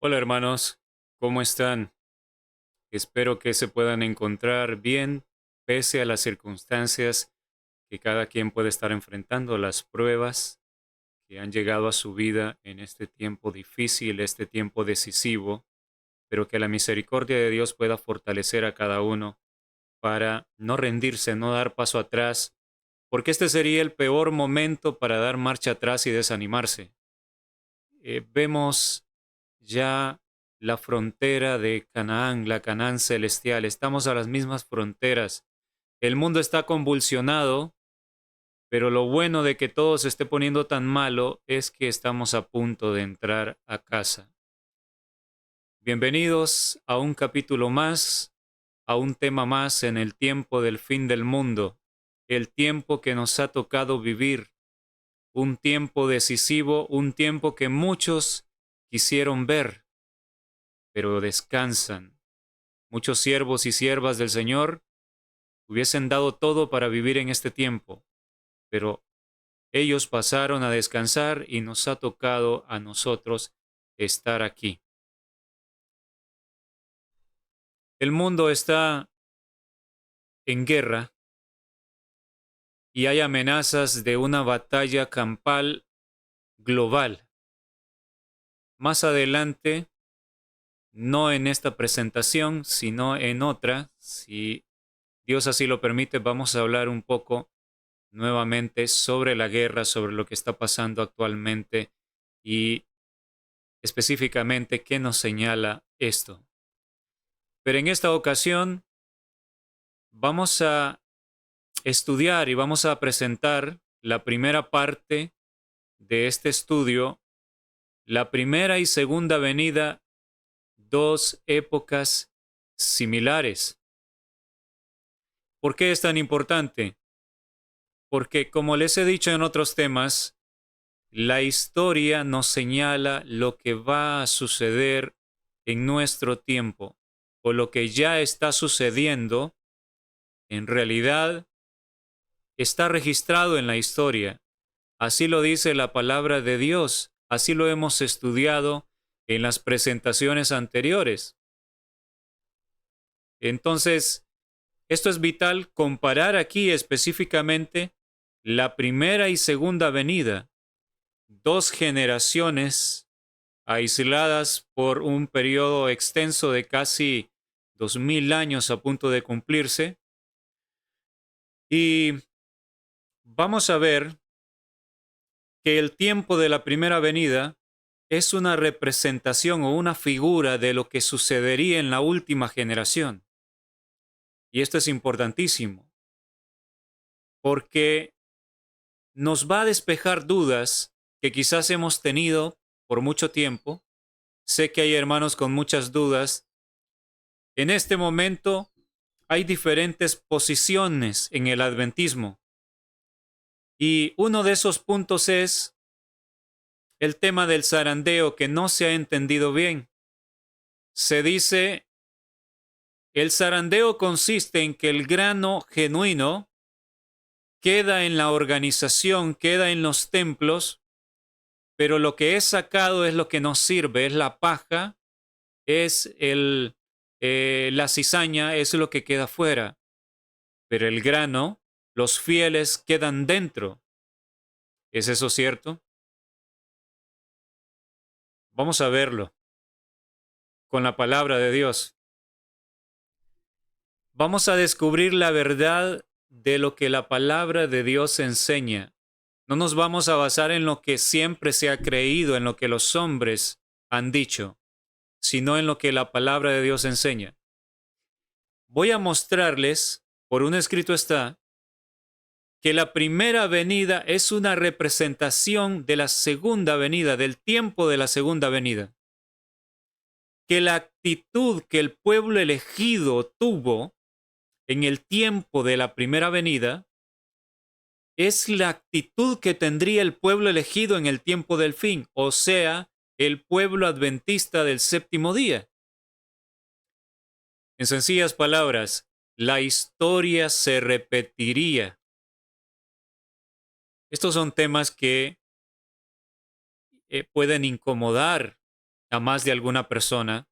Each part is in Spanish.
Hola hermanos, ¿cómo están? Espero que se puedan encontrar bien pese a las circunstancias que cada quien puede estar enfrentando, las pruebas que han llegado a su vida en este tiempo difícil, este tiempo decisivo, pero que la misericordia de Dios pueda fortalecer a cada uno para no rendirse, no dar paso atrás, porque este sería el peor momento para dar marcha atrás y desanimarse. Vemos ya la frontera de Canaán, la Canaán celestial. Estamos a las mismas fronteras. El mundo está convulsionado, pero lo bueno de que todo se esté poniendo tan malo es que estamos a punto de entrar a casa. Bienvenidos a un capítulo más, a un tema más en el tiempo del fin del mundo, el tiempo que nos ha tocado vivir, un tiempo decisivo, un tiempo que muchos quisieron ver, pero descansan. Muchos siervos y siervas del Señor hubiesen dado todo para vivir en este tiempo, pero ellos pasaron a descansar y nos ha tocado a nosotros estar aquí. El mundo está en guerra y hay amenazas de una batalla campal global. Más adelante, no en esta presentación, sino en otra, si Dios así lo permite, vamos a hablar un poco nuevamente sobre la guerra, sobre lo que está pasando actualmente y específicamente qué nos señala esto. Pero en esta ocasión vamos a estudiar y vamos a presentar la primera parte de este estudio, la primera y segunda venida, dos épocas similares. ¿Por qué es tan importante? Porque, como les he dicho en otros temas, la historia nos señala lo que va a suceder en nuestro tiempo o lo que ya está sucediendo, en realidad está registrado en la historia. Así lo dice la palabra de Dios, así lo hemos estudiado en las presentaciones anteriores. Entonces, esto es vital comparar aquí específicamente la primera y segunda venida, dos generaciones aisladas por un periodo extenso de casi 2000 años a punto de cumplirse. Y vamos a ver que el tiempo de la primera venida es una representación o una figura de lo que sucedería en la última generación. Y esto es importantísimo, porque nos va a despejar dudas que quizás hemos tenido por mucho tiempo. Sé que hay hermanos con muchas dudas. En este momento hay diferentes posiciones en el adventismo. Y uno de esos puntos es el tema del zarandeo que no se ha entendido bien. Se dice, el zarandeo consiste en que el grano genuino queda en la organización, queda en los templos, pero lo que es sacado es lo que nos sirve, es la paja, es la cizaña, es lo que queda fuera. Pero el grano, los fieles quedan dentro. ¿Es eso cierto? Vamos a verlo con la palabra de Dios. Vamos a descubrir la verdad de lo que la palabra de Dios enseña. No nos vamos a basar en lo que siempre se ha creído, en lo que los hombres han dicho, sino en lo que la palabra de Dios enseña. Voy a mostrarles, por un escrito está, que la primera venida es una representación de la segunda venida, del tiempo de la segunda venida. Que la actitud que el pueblo elegido tuvo en el tiempo de la primera venida es la actitud que tendría el pueblo elegido en el tiempo del fin, o sea, el pueblo adventista del séptimo día. En sencillas palabras, la historia se repetiría. Estos son temas que pueden incomodar, a más de alguna persona,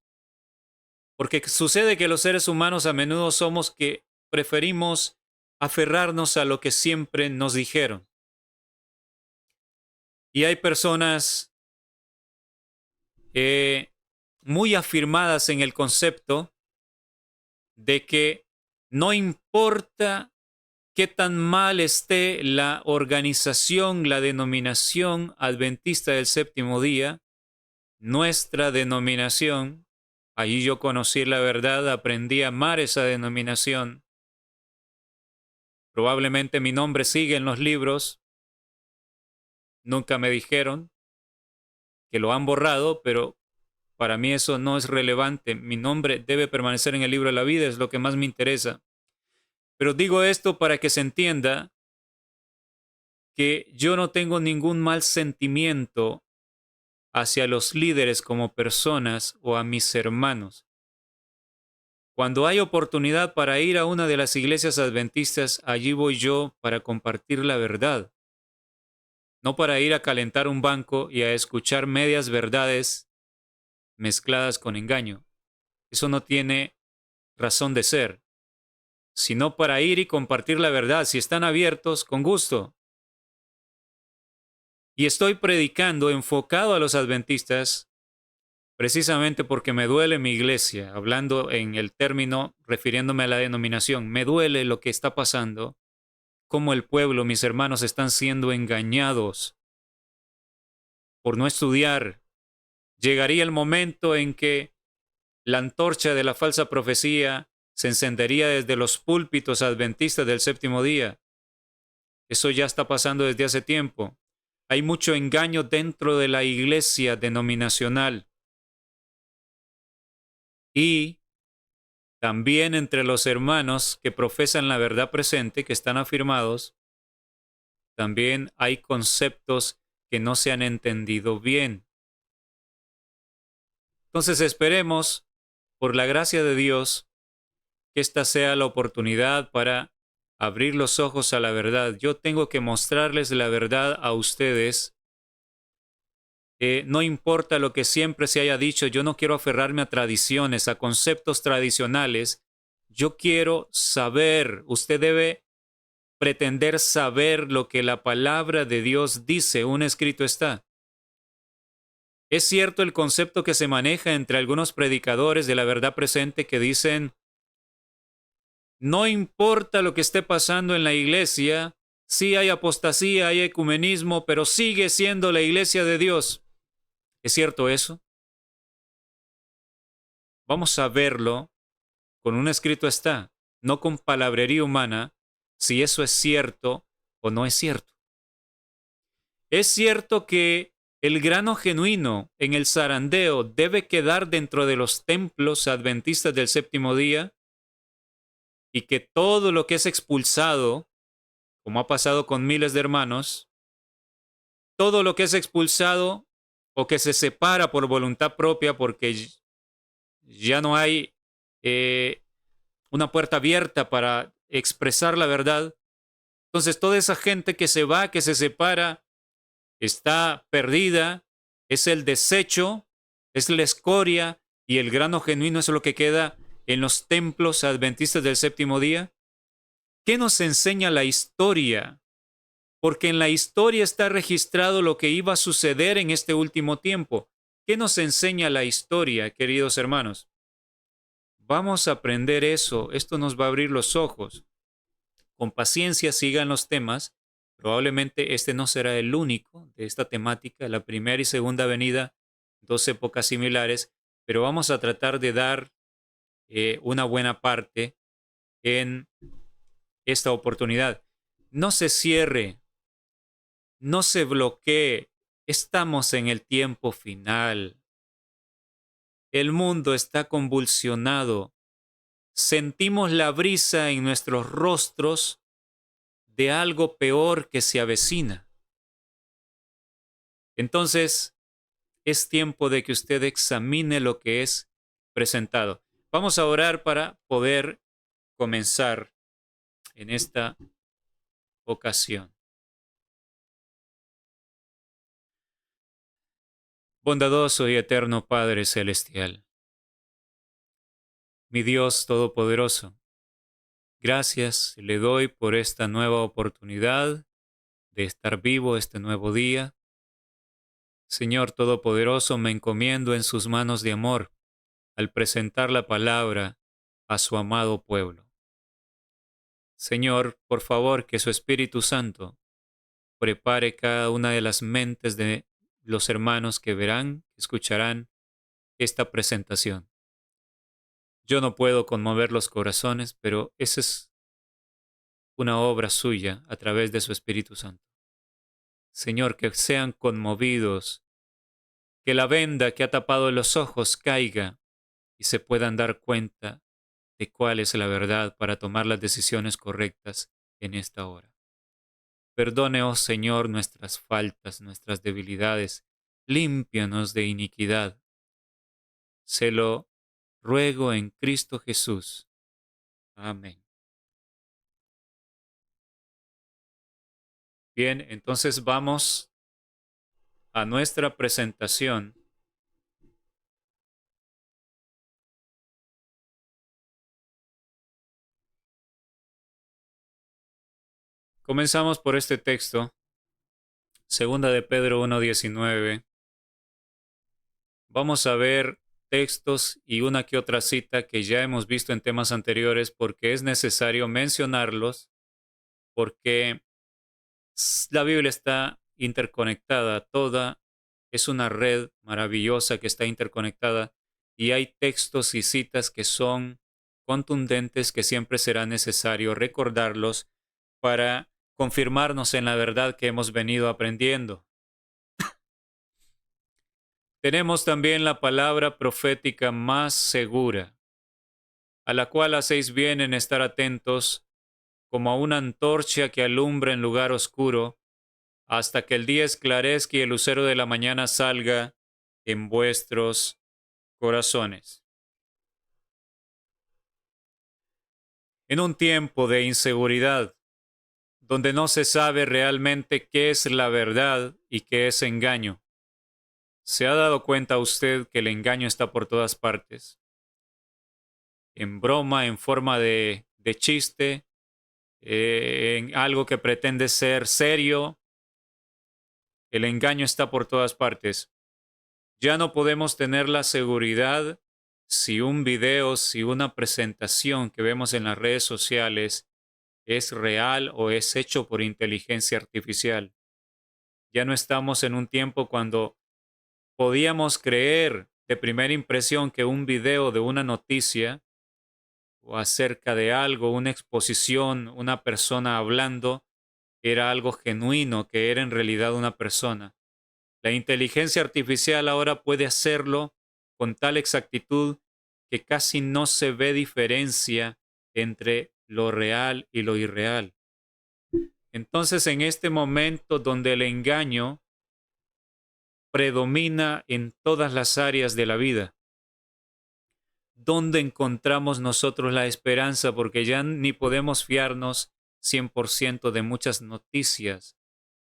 porque sucede que los seres humanos a menudo somos que preferimos aferrarnos a lo que siempre nos dijeron. Y hay personas muy afirmadas en el concepto de que no importa qué tan mal esté la organización, la denominación adventista del séptimo día, nuestra denominación, allí yo conocí la verdad, aprendí a amar esa denominación. Probablemente mi nombre sigue en los libros, nunca me dijeron que lo han borrado, pero para mí eso no es relevante. Mi nombre debe permanecer en el libro de la vida, es lo que más me interesa. Pero digo esto para que se entienda que yo no tengo ningún mal sentimiento hacia los líderes como personas o a mis hermanos. Cuando hay oportunidad para ir a una de las iglesias adventistas, allí voy yo para compartir la verdad, no para ir a calentar un banco y a escuchar medias verdades mezcladas con engaño. Eso no tiene razón de ser, sino para ir y compartir la verdad. Si están abiertos, con gusto. Y estoy predicando enfocado a los adventistas precisamente porque me duele mi iglesia, hablando en el término, refiriéndome a la denominación. Me duele lo que está pasando, cómo el pueblo, mis hermanos, están siendo engañados por no estudiar. Llegaría el momento en que la antorcha de la falsa profecía se encendería desde los púlpitos adventistas del séptimo día. Eso ya está pasando desde hace tiempo. Hay mucho engaño dentro de la iglesia denominacional y también entre los hermanos que profesan la verdad presente, que están afirmados, también hay conceptos que no se han entendido bien. Entonces esperemos, por la gracia de Dios, que esta sea la oportunidad para abrir los ojos a la verdad. Yo tengo que mostrarles la verdad a ustedes. No importa lo que siempre se haya dicho, yo no quiero aferrarme a tradiciones, a conceptos tradicionales. Yo quiero saber, usted debe pretender saber lo que la palabra de Dios dice, un escrito está. Es cierto el concepto que se maneja entre algunos predicadores de la verdad presente que dicen, no importa lo que esté pasando en la iglesia, sí hay apostasía, hay ecumenismo, pero sigue siendo la iglesia de Dios. ¿Es cierto eso? Vamos a verlo con un escrito está, no con palabrería humana, si eso es cierto o no es cierto. Es cierto que el grano genuino en el zarandeo debe quedar dentro de los templos adventistas del séptimo día y que todo lo que es expulsado, como ha pasado con miles de hermanos, todo lo que es expulsado o que se separa por voluntad propia porque ya no hay una puerta abierta para expresar la verdad. Entonces toda esa gente que se va, que se separa, está perdida, es el desecho, es la escoria y el grano genuino es lo que queda en los templos adventistas del séptimo día. ¿Qué nos enseña la historia? Porque en la historia está registrado lo que iba a suceder en este último tiempo. ¿Qué nos enseña la historia, queridos hermanos? Vamos a aprender eso. Esto nos va a abrir los ojos. Con paciencia sigan los temas. Probablemente este no será el único de esta temática, la primera y segunda venida, dos épocas similares, pero vamos a tratar de dar una buena parte en esta oportunidad. No se cierre, no se bloquee. Estamos en el tiempo final. El mundo está convulsionado. Sentimos la brisa en nuestros rostros de algo peor que se avecina. Entonces, es tiempo de que usted examine lo que es presentado. Vamos a orar para poder comenzar en esta ocasión. Bondadoso y eterno Padre Celestial, mi Dios Todopoderoso, gracias le doy por esta nueva oportunidad de estar vivo este nuevo día. Señor Todopoderoso, me encomiendo en sus manos de amor al presentar la palabra a su amado pueblo. Señor, por favor, que su Espíritu Santo prepare cada una de las mentes de los hermanos que verán, escucharán esta presentación. Yo no puedo conmover los corazones, pero esa es una obra suya a través de su Espíritu Santo. Señor, que sean conmovidos, que la venda que ha tapado los ojos caiga y se puedan dar cuenta de cuál es la verdad para tomar las decisiones correctas en esta hora. Perdone, oh Señor, nuestras faltas, nuestras debilidades, límpianos de iniquidad. Se lo ruego en Cristo Jesús. Amén. Bien, entonces vamos a nuestra presentación. Comenzamos por este texto, segunda de Pedro 1:19. Vamos a ver textos y una que otra cita que ya hemos visto en temas anteriores porque es necesario mencionarlos porque la Biblia está interconectada, toda es una red maravillosa que está interconectada y hay textos y citas que son contundentes que siempre será necesario recordarlos para confirmarnos en la verdad que hemos venido aprendiendo. Tenemos también la palabra profética más segura, a la cual hacéis bien en estar atentos como a una antorcha que alumbra en lugar oscuro, hasta que el día esclarezca y el lucero de la mañana salga en vuestros corazones. En un tiempo de inseguridad, donde no se sabe realmente qué es la verdad y qué es engaño, ¿se ha dado cuenta usted que el engaño está por todas partes? En broma, en forma de chiste, en algo que pretende ser serio, el engaño está por todas partes. Ya no podemos tener la seguridad si un video, si una presentación que vemos en las redes sociales es real o es hecho por inteligencia artificial. Ya no estamos en un tiempo cuando podíamos creer de primera impresión que un video de una noticia o acerca de algo, una exposición, una persona hablando, era algo genuino, que era en realidad una persona. La inteligencia artificial ahora puede hacerlo con tal exactitud que casi no se ve diferencia entre lo real y lo irreal. Entonces, en este momento donde el engaño predomina en todas las áreas de la vida, ¿dónde encontramos nosotros la esperanza? Porque ya ni podemos fiarnos 100% de muchas noticias,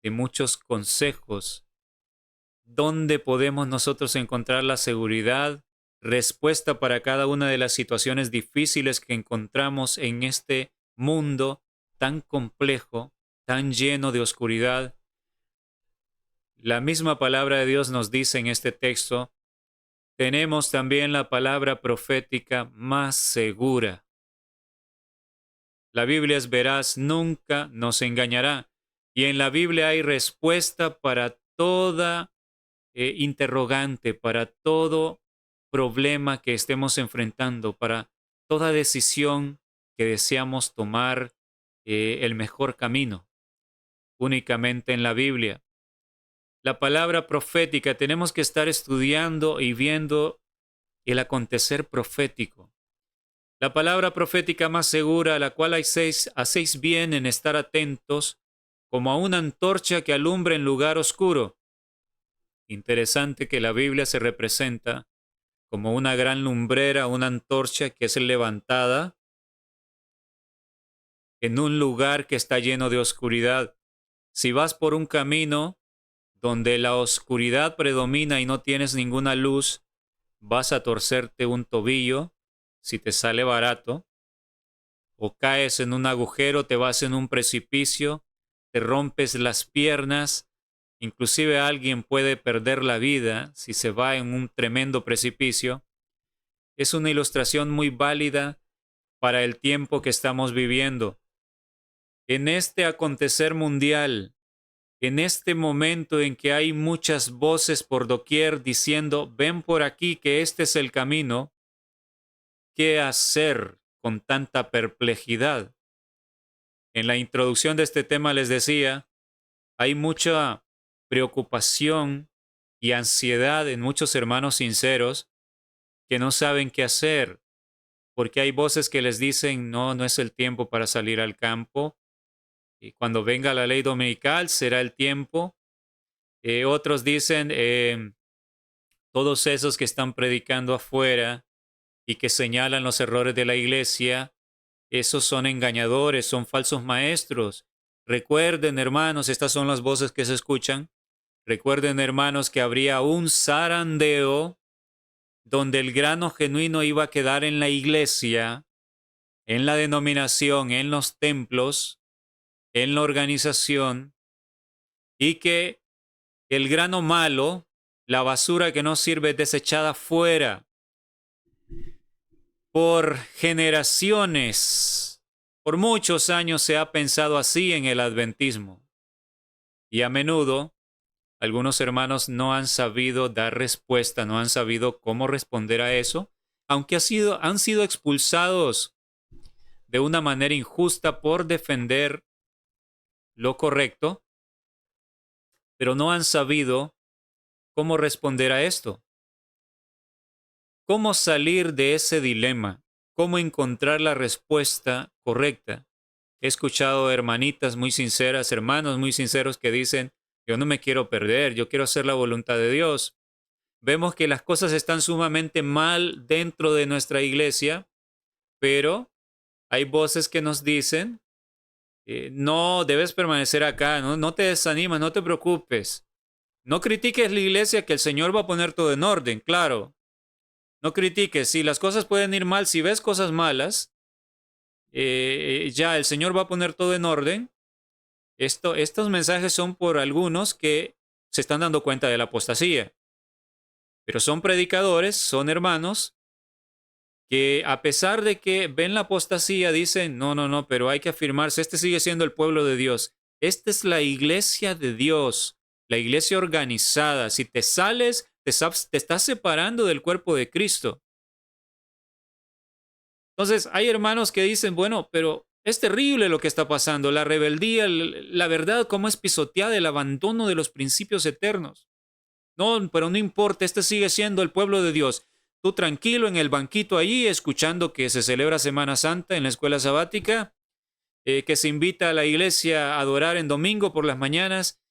de muchos consejos. ¿Dónde podemos nosotros encontrar la seguridad, respuesta para cada una de las situaciones difíciles que encontramos en este mundo tan complejo, tan lleno de oscuridad? La misma palabra de Dios nos dice en este texto, tenemos también la palabra profética más segura. La Biblia es veraz, nunca nos engañará. Y en la Biblia hay respuesta para toda interrogante, para todo problema que estemos enfrentando, para toda decisión que deseamos tomar el mejor camino. Únicamente en la Biblia. La palabra profética, tenemos que estar estudiando y viendo el acontecer profético. La palabra profética más segura, a la cual hacéis bien en estar atentos, como a una antorcha que alumbra en lugar oscuro. Interesante que la Biblia se representa como una gran lumbrera, una antorcha que es levantada en un lugar que está lleno de oscuridad. Si vas por un camino donde la oscuridad predomina y no tienes ninguna luz, vas a torcerte un tobillo si te sale barato, o caes en un agujero, te vas en un precipicio, te rompes las piernas, inclusive alguien puede perder la vida si se va en un tremendo precipicio. Es una ilustración muy válida para el tiempo que estamos viviendo. En este acontecer mundial, en este momento en que hay muchas voces por doquier diciendo, ven por aquí que este es el camino, ¿qué hacer con tanta perplejidad? En la introducción de este tema les decía, hay mucha preocupación y ansiedad en muchos hermanos sinceros que no saben qué hacer, porque hay voces que les dicen, no, no es el tiempo para salir al campo, y cuando venga la ley dominical será el tiempo. Otros dicen, todos esos que están predicando afuera y que señalan los errores de la iglesia, esos son engañadores, son falsos maestros. Recuerden, hermanos, estas son las voces que se escuchan. Recuerden, hermanos, que habría un zarandeo donde el grano genuino iba a quedar en la iglesia, en la denominación, en los templos, en la organización, y que el grano malo, la basura que no sirve, es desechada fuera. Por generaciones, por muchos años se ha pensado así en el adventismo. Y a menudo algunos hermanos no han sabido dar respuesta, no han sabido cómo responder a eso, aunque han sido expulsados de una manera injusta por defender lo correcto, pero no han sabido cómo responder a esto. ¿Cómo salir de ese dilema? ¿Cómo encontrar la respuesta correcta? He escuchado hermanitas muy sinceras, hermanos muy sinceros que dicen, yo no me quiero perder, yo quiero hacer la voluntad de Dios. Vemos que las cosas están sumamente mal dentro de nuestra iglesia, pero hay voces que nos dicen, no, debes permanecer acá, no, no te desanimas, no te preocupes. No critiques la iglesia, que el Señor va a poner todo en orden, claro. No critiques, si las cosas pueden ir mal, si ves cosas malas, ya el Señor va a poner todo en orden. Estos mensajes son por algunos que se están dando cuenta de la apostasía, pero son predicadores, son hermanos que a pesar de que ven la apostasía dicen, no, no, no, pero hay que afirmarse, este sigue siendo el pueblo de Dios. Esta es la iglesia de Dios, la iglesia organizada. Si te sales, te estás separando del cuerpo de Cristo. Entonces, hay hermanos que dicen, bueno, pero es terrible lo que está pasando, la rebeldía, la verdad, cómo es pisoteada, el abandono de los principios eternos. No, pero no importa, este sigue siendo el pueblo de Dios. Tú tranquilo en el banquito allí, escuchando que se celebra Semana Santa en la escuela sabática, que se invita a la iglesia a adorar en domingo por las mañanas.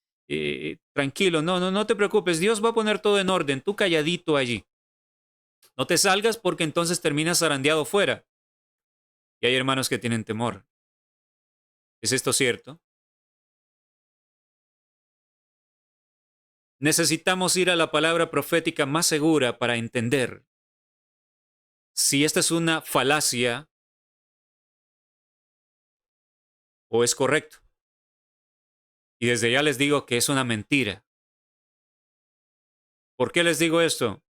Tranquilo, no, no, no te preocupes, Dios va a poner todo en orden, tú calladito allí. No te salgas porque entonces terminas zarandeado fuera. Y hay hermanos que tienen temor. ¿Es esto cierto? Necesitamos ir a la palabra profética más segura para entender si esta es una falacia o es correcto. Y desde ya les digo que es una mentira. ¿Por qué les digo esto?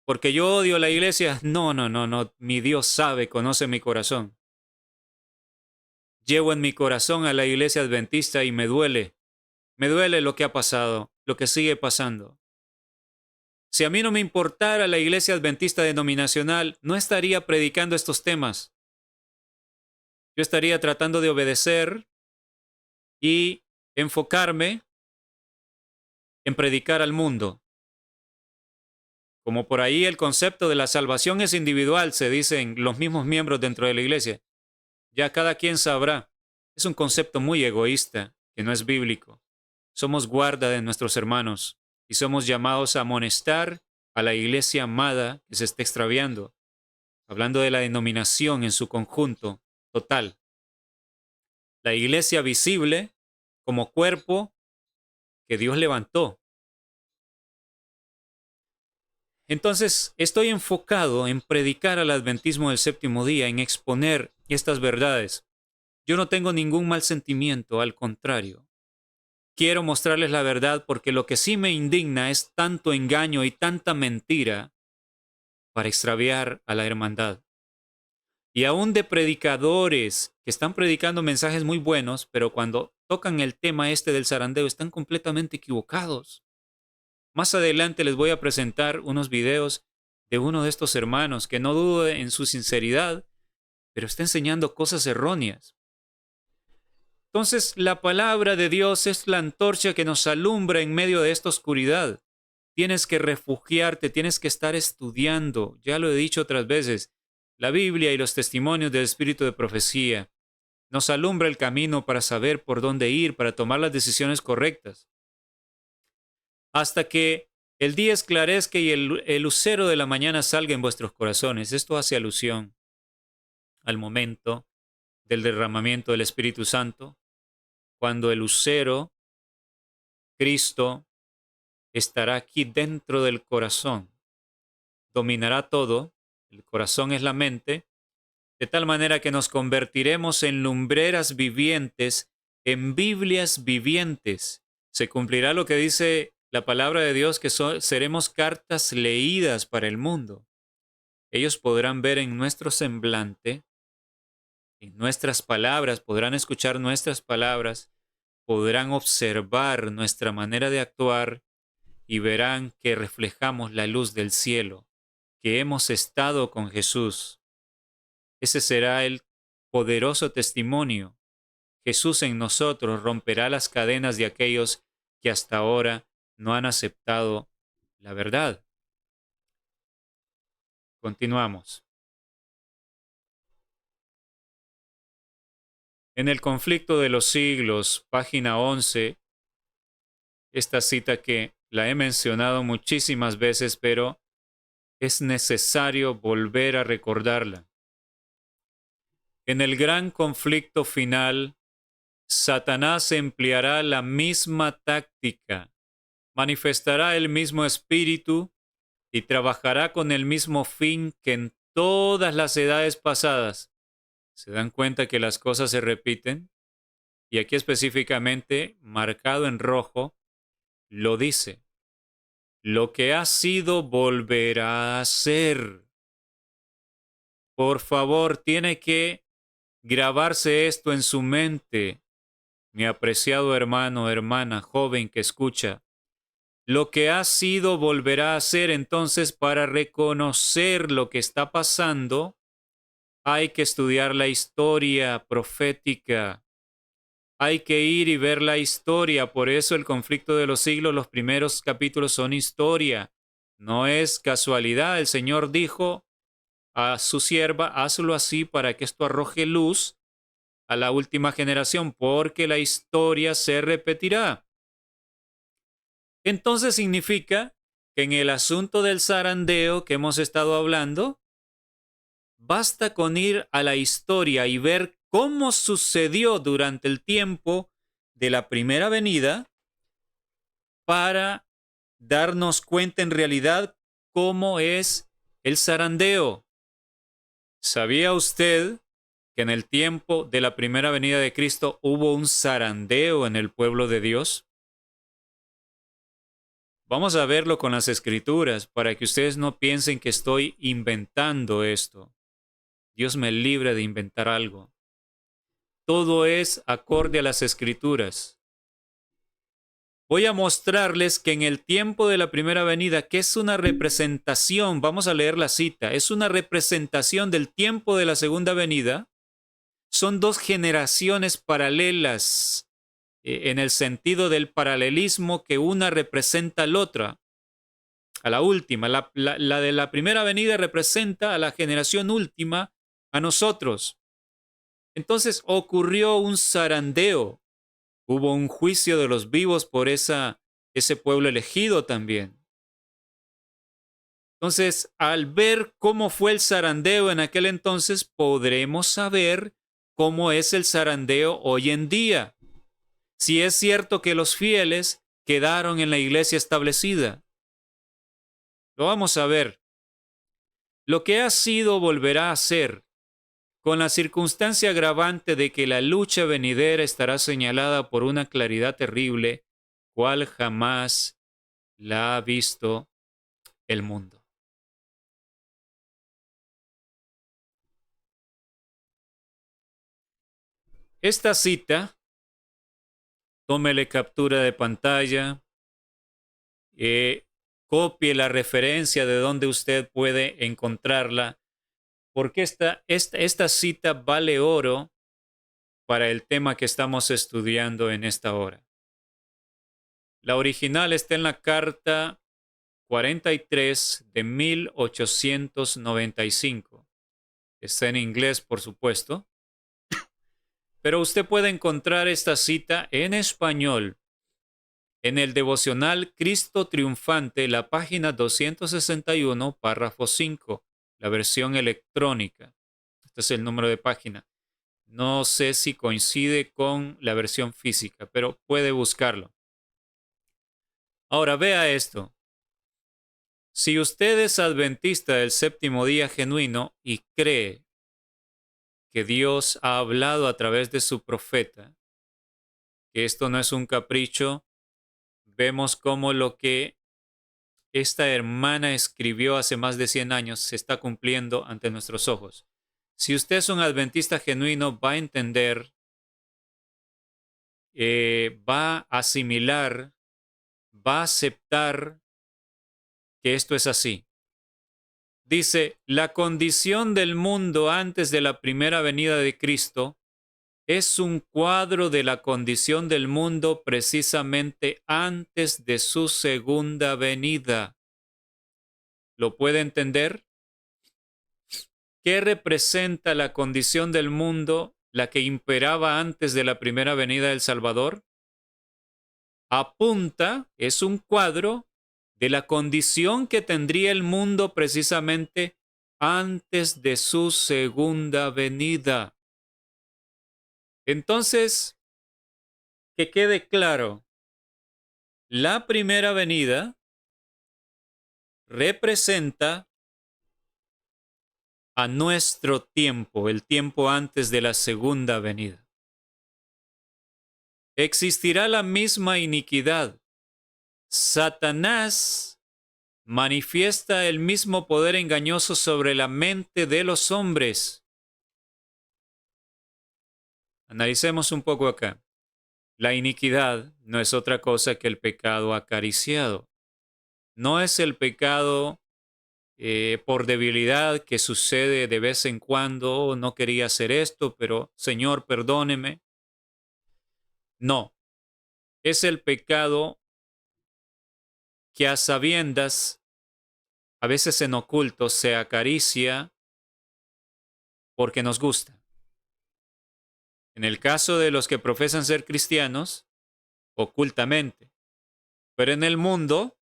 ¿Porque yo odio la iglesia? No, no, no, no. Mi Dios sabe, conoce mi corazón. Llevo en mi corazón a la iglesia adventista y me duele. Me duele lo que ha pasado, lo que sigue pasando. Si a mí no me importara la iglesia adventista denominacional, no estaría predicando estos temas. Yo estaría tratando de obedecer y enfocarme en predicar al mundo. Como por ahí el concepto de la salvación es individual, se dicen los mismos miembros dentro de la iglesia. Ya cada quien sabrá. Es un concepto muy egoísta, que no es bíblico. Somos guarda de nuestros hermanos y somos llamados a amonestar a la iglesia amada que se está extraviando, hablando de la denominación en su conjunto total. La iglesia visible como cuerpo que Dios levantó. Entonces, estoy enfocado en predicar al adventismo del séptimo día, en exponer estas verdades. Yo no tengo ningún mal sentimiento, al contrario. Quiero mostrarles la verdad porque lo que sí me indigna es tanto engaño y tanta mentira para extraviar a la hermandad. Y aún de predicadores que están predicando mensajes muy buenos, pero cuando tocan el tema este del zarandeo están completamente equivocados. Más adelante les voy a presentar unos videos de uno de estos hermanos que no dudo en su sinceridad, pero está enseñando cosas erróneas. Entonces, la palabra de Dios es la antorcha que nos alumbra en medio de esta oscuridad. Tienes que refugiarte, tienes que estar estudiando. Ya lo he dicho otras veces. La Biblia y los testimonios del Espíritu de profecía nos alumbra el camino para saber por dónde ir, para tomar las decisiones correctas. Hasta que el día esclarezca y el lucero de la mañana salga en vuestros corazones. Esto hace alusión al momento del derramamiento del Espíritu Santo, cuando el lucero, Cristo, estará aquí dentro del corazón. Dominará todo, el corazón es la mente, de tal manera que nos convertiremos en lumbreras vivientes, en Biblias vivientes. Se cumplirá lo que dice la palabra de Dios, que seremos cartas leídas para el mundo. Ellos podrán ver en nuestro semblante, en nuestras palabras, podrán escuchar nuestras palabras, podrán observar nuestra manera de actuar y verán que reflejamos la luz del cielo, que hemos estado con Jesús. Ese será el poderoso testimonio. Jesús en nosotros romperá las cadenas de aquellos que hasta ahora no han aceptado la verdad. Continuamos. En el conflicto de los siglos, página 11, esta cita que la he mencionado muchísimas veces, pero es necesario volver a recordarla. En el gran conflicto final, Satanás empleará la misma táctica, manifestará el mismo espíritu y trabajará con el mismo fin que en todas las edades pasadas. ¿Se dan cuenta que las cosas se repiten? Y aquí específicamente, marcado en rojo, lo dice. Lo que ha sido volverá a ser. Por favor, tiene que grabarse esto en su mente, mi apreciado hermano, hermana, joven que escucha. Lo que ha sido volverá a ser. Entonces, para reconocer lo que está pasando, hay que estudiar la historia profética. Hay que ir y ver la historia. Por eso el conflicto de los siglos, los primeros capítulos son historia. No es casualidad. El Señor dijo a su sierva, hazlo así para que esto arroje luz a la última generación, porque la historia se repetirá. Entonces significa que en el asunto del zarandeo que hemos estado hablando, basta con ir a la historia y ver cómo sucedió durante el tiempo de la primera venida para darnos cuenta en realidad cómo es el zarandeo. ¿Sabía usted que en el tiempo de la primera venida de Cristo hubo un zarandeo en el pueblo de Dios? Vamos a verlo con las escrituras para que ustedes no piensen que estoy inventando esto. Dios me libre de inventar algo. Todo es acorde a las escrituras. Voy a mostrarles que en el tiempo de la primera venida, que es una representación, vamos a leer la cita, es una representación del tiempo de la segunda venida, son dos generaciones paralelas, en el sentido del paralelismo que una representa a la otra, a la última. La de la primera venida representa a la generación última, a nosotros. Entonces ocurrió un zarandeo. Hubo un juicio de los vivos por ese pueblo elegido también. Entonces, al ver cómo fue el zarandeo en aquel entonces, podremos saber cómo es el zarandeo hoy en día. Si es cierto que los fieles quedaron en la iglesia establecida. Lo vamos a ver. Lo que ha sido volverá a ser, con la circunstancia agravante de que la lucha venidera estará señalada por una claridad terrible, cual jamás la ha visto el mundo. Esta cita, tómele captura de pantalla, copie la referencia de donde usted puede encontrarla, porque esta cita vale oro para el tema que estamos estudiando en esta hora. La original está en la carta 43 de 1895. Está en inglés, por supuesto, pero usted puede encontrar esta cita en español en el devocional Cristo Triunfante, la página 261, párrafo 5, la versión electrónica. Este es el número de página. No sé si coincide con la versión física, pero puede buscarlo. Ahora vea esto. Si usted es adventista del séptimo día genuino y cree que Dios ha hablado a través de su profeta, que esto no es un capricho, vemos cómo lo que esta hermana escribió hace más de 100 años se está cumpliendo ante nuestros ojos. Si usted es un adventista genuino, va a entender, va a asimilar, va a aceptar que esto es así. Dice, la condición del mundo antes de la primera venida de Cristo es un cuadro de la condición del mundo precisamente antes de su segunda venida. ¿Lo puede entender? ¿Qué representa la condición del mundo, la que imperaba antes de la primera venida del Salvador? Apunta, es un cuadro de la condición que tendría el mundo precisamente antes de su segunda venida. Entonces, que quede claro, la primera venida representa a nuestro tiempo, el tiempo antes de la segunda venida. Existirá la misma iniquidad. Satanás manifiesta el mismo poder engañoso sobre la mente de los hombres. Analicemos un poco acá. La iniquidad no es otra cosa que el pecado acariciado. No es el pecado por debilidad que sucede de vez en cuando. Oh, no quería hacer esto, pero Señor, perdóneme. No, es el pecado que a sabiendas, a veces en oculto, se acaricia porque nos gusta. En el caso de los que profesan ser cristianos, ocultamente. Pero en el mundo,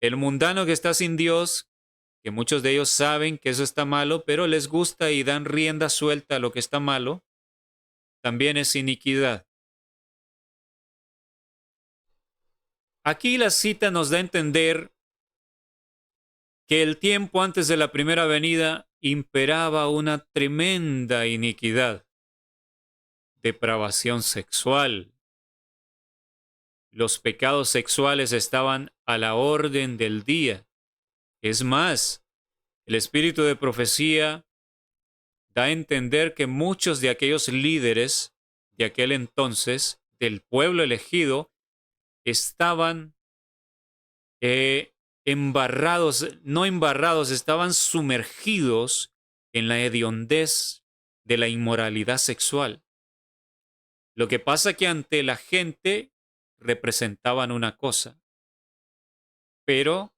el mundano que está sin Dios, que muchos de ellos saben que eso está malo, pero les gusta y dan rienda suelta a lo que está malo, también es iniquidad. Aquí la cita nos da a entender que el tiempo antes de la primera venida imperaba una tremenda iniquidad, depravación sexual. Los pecados sexuales estaban a la orden del día. Es más, el espíritu de profecía da a entender que muchos de aquellos líderes de aquel entonces, del pueblo elegido, estaban no embarrados, estaban sumergidos en la hediondez de la inmoralidad sexual. Lo que pasa que ante la gente representaban una cosa, pero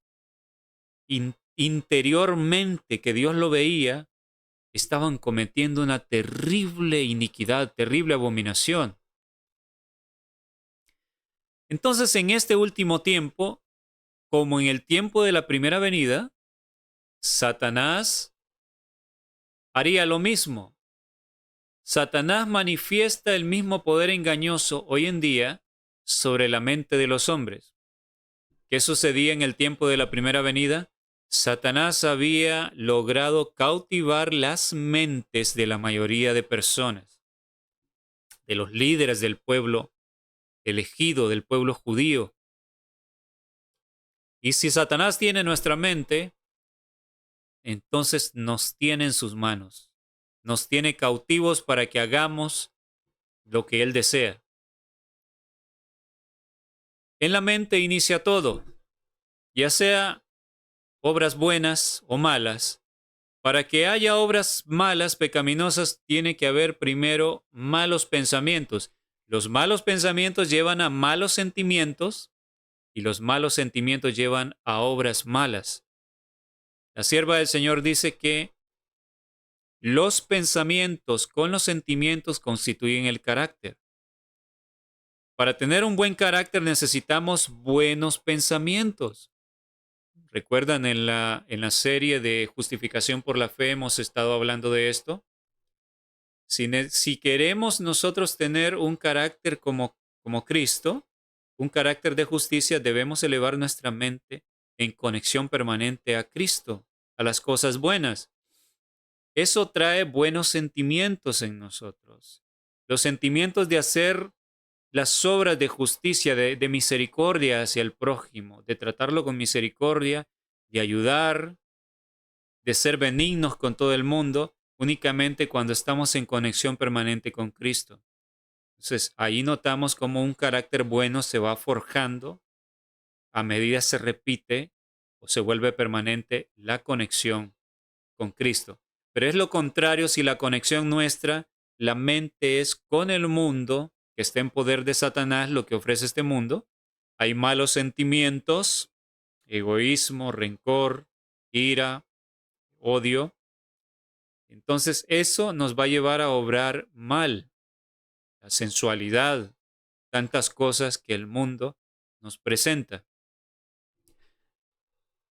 interiormente, que Dios lo veía, estaban cometiendo una terrible iniquidad, terrible abominación. Entonces, en este último tiempo, como en el tiempo de la primera venida, Satanás haría lo mismo. Satanás manifiesta el mismo poder engañoso hoy en día sobre la mente de los hombres. ¿Qué sucedía en el tiempo de la primera venida? Satanás había logrado cautivar las mentes de la mayoría de personas, de los líderes del pueblo elegido, del pueblo judío. Y si Satanás tiene nuestra mente, entonces nos tiene en sus manos. Nos tiene cautivos para que hagamos lo que él desea. En la mente inicia todo, ya sea obras buenas o malas. Para que haya obras malas, pecaminosas, tiene que haber primero malos pensamientos. Los malos pensamientos llevan a malos sentimientos y los malos sentimientos llevan a obras malas. La sierva del Señor dice que los pensamientos con los sentimientos constituyen el carácter. Para tener un buen carácter necesitamos buenos pensamientos. ¿Recuerdan en la serie de Justificación por la Fe hemos estado hablando de esto? Si queremos nosotros tener un carácter como Cristo, un carácter de justicia, debemos elevar nuestra mente en conexión permanente a Cristo, a las cosas buenas. Eso trae buenos sentimientos en nosotros. Los sentimientos de hacer las obras de justicia, de misericordia hacia el prójimo, de tratarlo con misericordia, de ayudar, de ser benignos con todo el mundo, únicamente cuando estamos en conexión permanente con Cristo. Entonces, ahí notamos cómo un carácter bueno se va forjando a medida se repite o se vuelve permanente la conexión con Cristo. Pero es lo contrario si la conexión nuestra, la mente es con el mundo, que está en poder de Satanás, lo que ofrece este mundo. Hay malos sentimientos, egoísmo, rencor, ira, odio. Entonces eso nos va a llevar a obrar mal, la sensualidad, tantas cosas que el mundo nos presenta.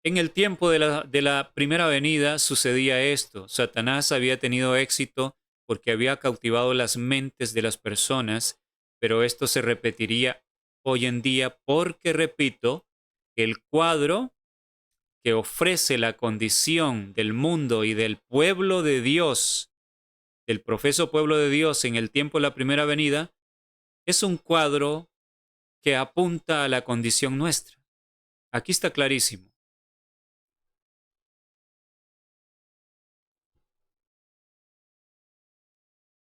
En el tiempo de la primera venida sucedía esto. Satanás había tenido éxito porque había cautivado las mentes de las personas, pero esto se repetiría hoy en día porque, repito, el cuadro que ofrece la condición del mundo y del pueblo de Dios, del profeso pueblo de Dios en el tiempo de la primera venida, es un cuadro que apunta a la condición nuestra. Aquí está clarísimo.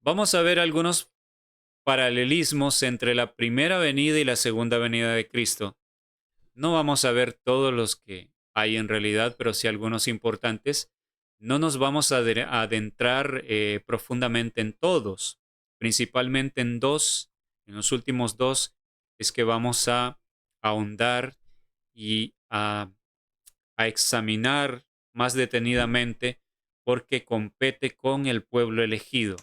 Vamos a ver algunos paralelismos entre la primera venida y la segunda venida de Cristo. No vamos a ver todos los que hay en realidad, pero sí algunos importantes. No nos vamos a adentrar profundamente en todos, principalmente en dos. En los últimos dos es que vamos a ahondar y a examinar más detenidamente porque compete con el pueblo elegido.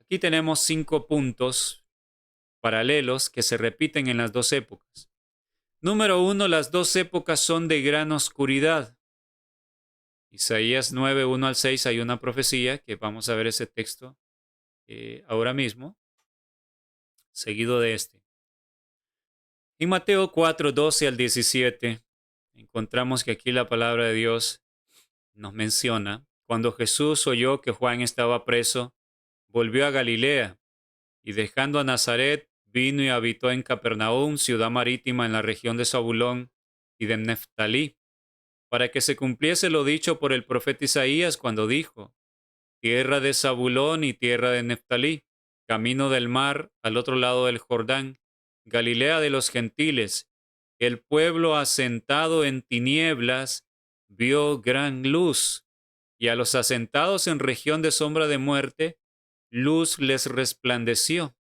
Aquí tenemos 5 puntos paralelos que se repiten en las dos épocas. Número 1, las dos épocas son de gran oscuridad. Isaías 9, 1 al 6 hay una profecía, que vamos a ver ese texto ahora mismo, seguido de este. En Mateo 4, 12 al 17, encontramos que aquí la palabra de Dios nos menciona, cuando Jesús oyó que Juan estaba preso, volvió a Galilea, y dejando a Nazaret, vino y habitó en Capernaum, ciudad marítima en la región de Zabulón y de Neftalí, para que se cumpliese lo dicho por el profeta Isaías cuando dijo, tierra de Zabulón y tierra de Neftalí, camino del mar al otro lado del Jordán, Galilea de los gentiles, el pueblo asentado en tinieblas vio gran luz, y a los asentados en región de sombra de muerte, luz les resplandeció.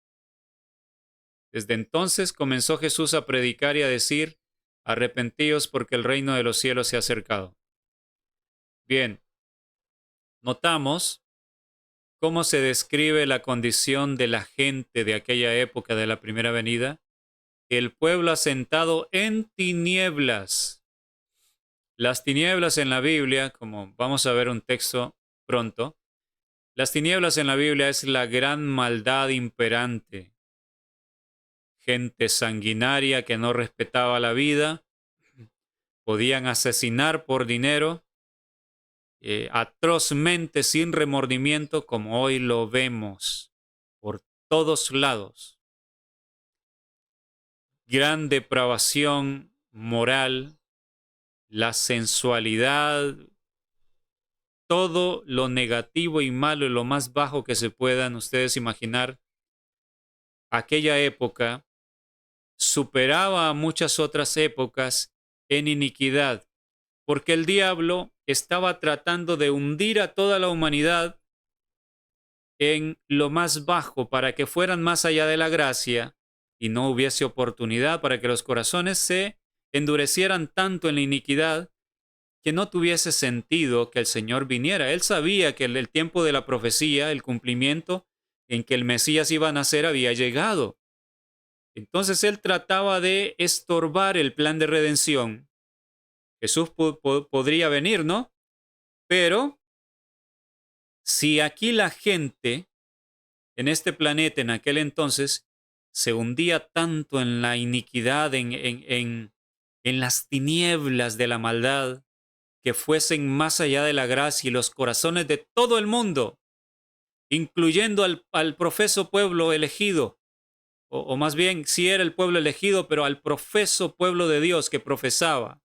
Desde entonces comenzó Jesús a predicar y a decir, arrepentíos porque el reino de los cielos se ha acercado. Bien, notamos cómo se describe la condición de la gente de aquella época de la primera venida. El pueblo asentado en tinieblas. Las tinieblas en la Biblia, como vamos a ver un texto pronto, las tinieblas en la Biblia es la gran maldad imperante. Gente sanguinaria que no respetaba la vida, podían asesinar por dinero, atrozmente sin remordimiento, como hoy lo vemos por todos lados. Gran depravación moral, la sensualidad, todo lo negativo y malo y lo más bajo que se puedan ustedes imaginar. Aquella época superaba a muchas otras épocas en iniquidad, porque el diablo estaba tratando de hundir a toda la humanidad en lo más bajo para que fueran más allá de la gracia y no hubiese oportunidad para que los corazones se endurecieran tanto en la iniquidad que no tuviese sentido que el Señor viniera. Él sabía que el tiempo de la profecía, el cumplimiento en que el Mesías iba a nacer había llegado. Entonces él trataba de estorbar el plan de redención. Jesús podría venir, ¿no? Pero si aquí la gente en este planeta en aquel entonces se hundía tanto en la iniquidad, en las tinieblas de la maldad, que fuesen más allá de la gracia y los corazones de todo el mundo, incluyendo al profeso pueblo elegido, o más bien sí era el pueblo elegido, pero al profeso pueblo de Dios que profesaba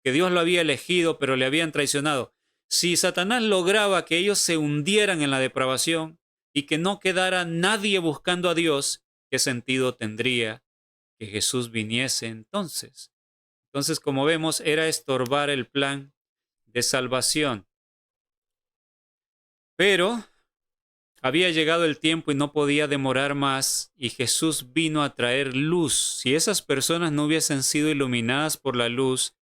que Dios lo había elegido, pero le habían traicionado. Si Satanás lograba que ellos se hundieran en la depravación y que no quedara nadie buscando a Dios, ¿qué sentido tendría que Jesús viniese entonces? Entonces, como vemos, era estorbar el plan de salvación. Pero había llegado el tiempo y no podía demorar más, y Jesús vino a traer luz. Si esas personas no hubiesen sido iluminadas por la luz,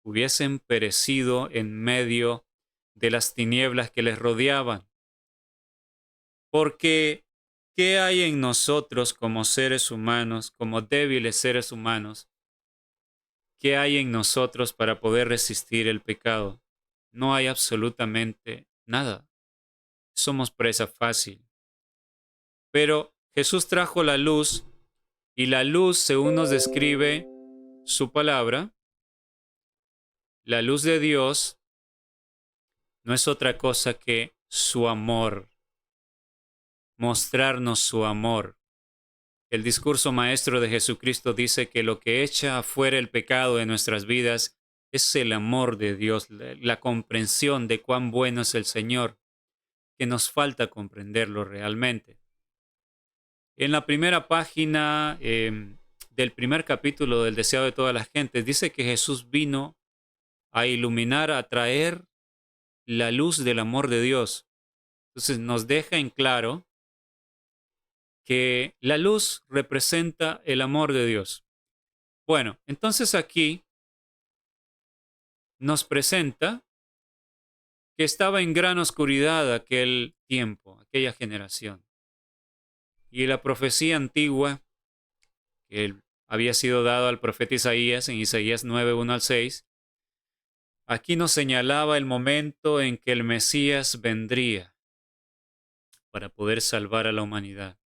hubiesen perecido en medio de las tinieblas que les rodeaban. Porque, ¿qué hay en nosotros como seres humanos, como débiles seres humanos? ¿Qué hay en nosotros para poder resistir el pecado? No hay absolutamente nada. Somos presa fácil. Pero Jesús trajo la luz, y la luz, según nos describe su palabra, la luz de Dios no es otra cosa que su amor, mostrarnos su amor. El discurso maestro de Jesucristo dice que lo que echa afuera el pecado de nuestras vidas es el amor de Dios, la comprensión de cuán bueno es el Señor, que nos falta comprenderlo realmente. En la primera página del primer capítulo del Deseado de todas las gentes, dice que Jesús vino a iluminar, a traer la luz del amor de Dios. Entonces nos deja en claro que la luz representa el amor de Dios. Bueno, entonces aquí nos presenta que estaba en gran oscuridad aquel tiempo, aquella generación. Y la profecía antigua que había sido dada al profeta Isaías en Isaías 9, 1 al 6, aquí nos señalaba el momento en que el Mesías vendría para poder salvar a la humanidad.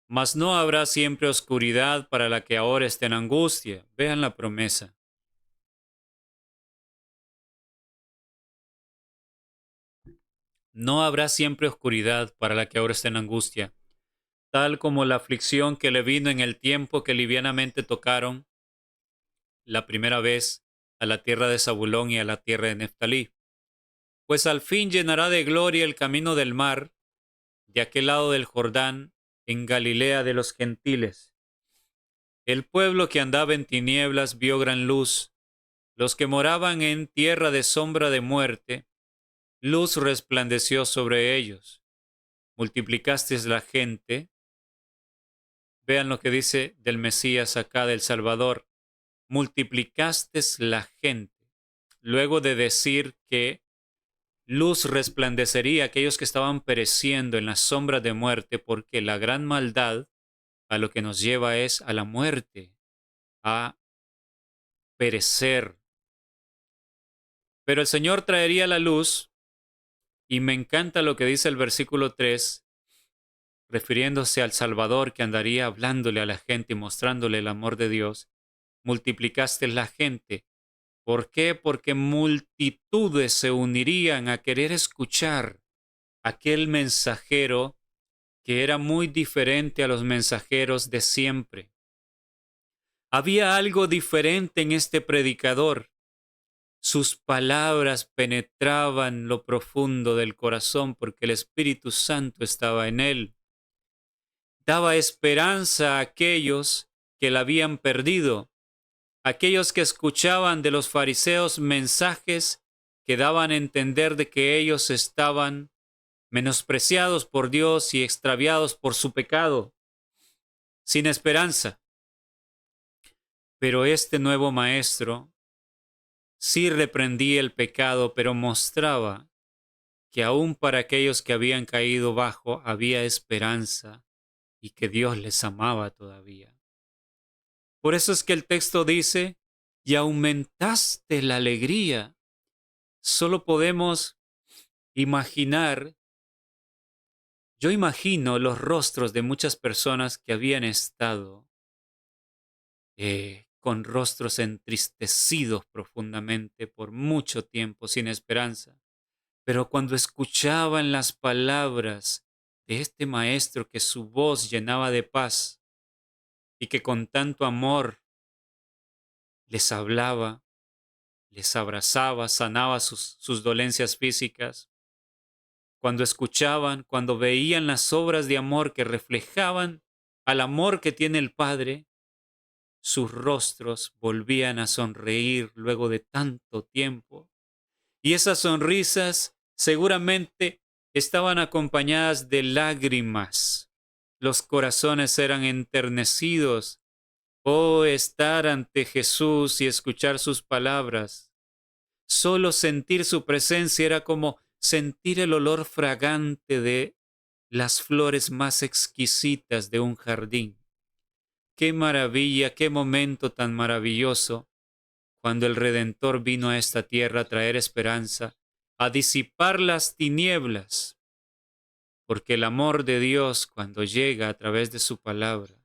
Mas no habrá siempre oscuridad para la que ahora está en angustia. Vean la promesa. No habrá siempre oscuridad para la que ahora está en angustia, tal como la aflicción que le vino en el tiempo que livianamente tocaron la primera vez a la tierra de Zabulón y a la tierra de Neftalí. Pues al fin llenará de gloria el camino del mar, de aquel lado del Jordán, en Galilea de los gentiles. El pueblo que andaba en tinieblas vio gran luz. Los que moraban en tierra de sombra de muerte, luz resplandeció sobre ellos. Multiplicasteis la gente. Vean lo que dice del Mesías acá, del Salvador. Multiplicasteis la gente. Luego de decir que luz resplandecería a aquellos que estaban pereciendo en las sombras de muerte, porque la gran maldad a lo que nos lleva es a la muerte, a perecer. Pero el Señor traería la luz, y me encanta lo que dice el versículo 3, refiriéndose al Salvador que andaría hablándole a la gente y mostrándole el amor de Dios. multiplicaste la gente. ¿Por qué? Porque multitudes se unirían a querer escuchar aquel mensajero que era muy diferente a los mensajeros de siempre. Había algo diferente en este predicador. Sus palabras penetraban lo profundo del corazón porque el Espíritu Santo estaba en él. Daba esperanza a aquellos que la habían perdido, aquellos que escuchaban de los fariseos mensajes que daban a entender de que ellos estaban menospreciados por Dios y extraviados por su pecado, sin esperanza. Pero este nuevo maestro sí reprendía el pecado, pero mostraba que aún para aquellos que habían caído bajo había esperanza y que Dios les amaba todavía. Por eso es que el texto dice, y aumentaste la alegría. Solo podemos imaginar, yo imagino los rostros de muchas personas que habían estado con rostros entristecidos profundamente por mucho tiempo, sin esperanza. Pero cuando escuchaban las palabras de este maestro que su voz llenaba de paz y que con tanto amor les hablaba, les abrazaba, sanaba sus dolencias físicas, cuando escuchaban, cuando veían las obras de amor que reflejaban al amor que tiene el Padre, sus rostros volvían a sonreír luego de tanto tiempo. Y esas sonrisas seguramente estaban acompañadas de lágrimas. Los corazones eran enternecidos. Oh, estar ante Jesús y escuchar sus palabras. Solo sentir su presencia era como sentir el olor fragante de las flores más exquisitas de un jardín. Qué maravilla, qué momento tan maravilloso cuando el Redentor vino a esta tierra a traer esperanza, a disipar las tinieblas, porque el amor de Dios cuando llega a través de su palabra,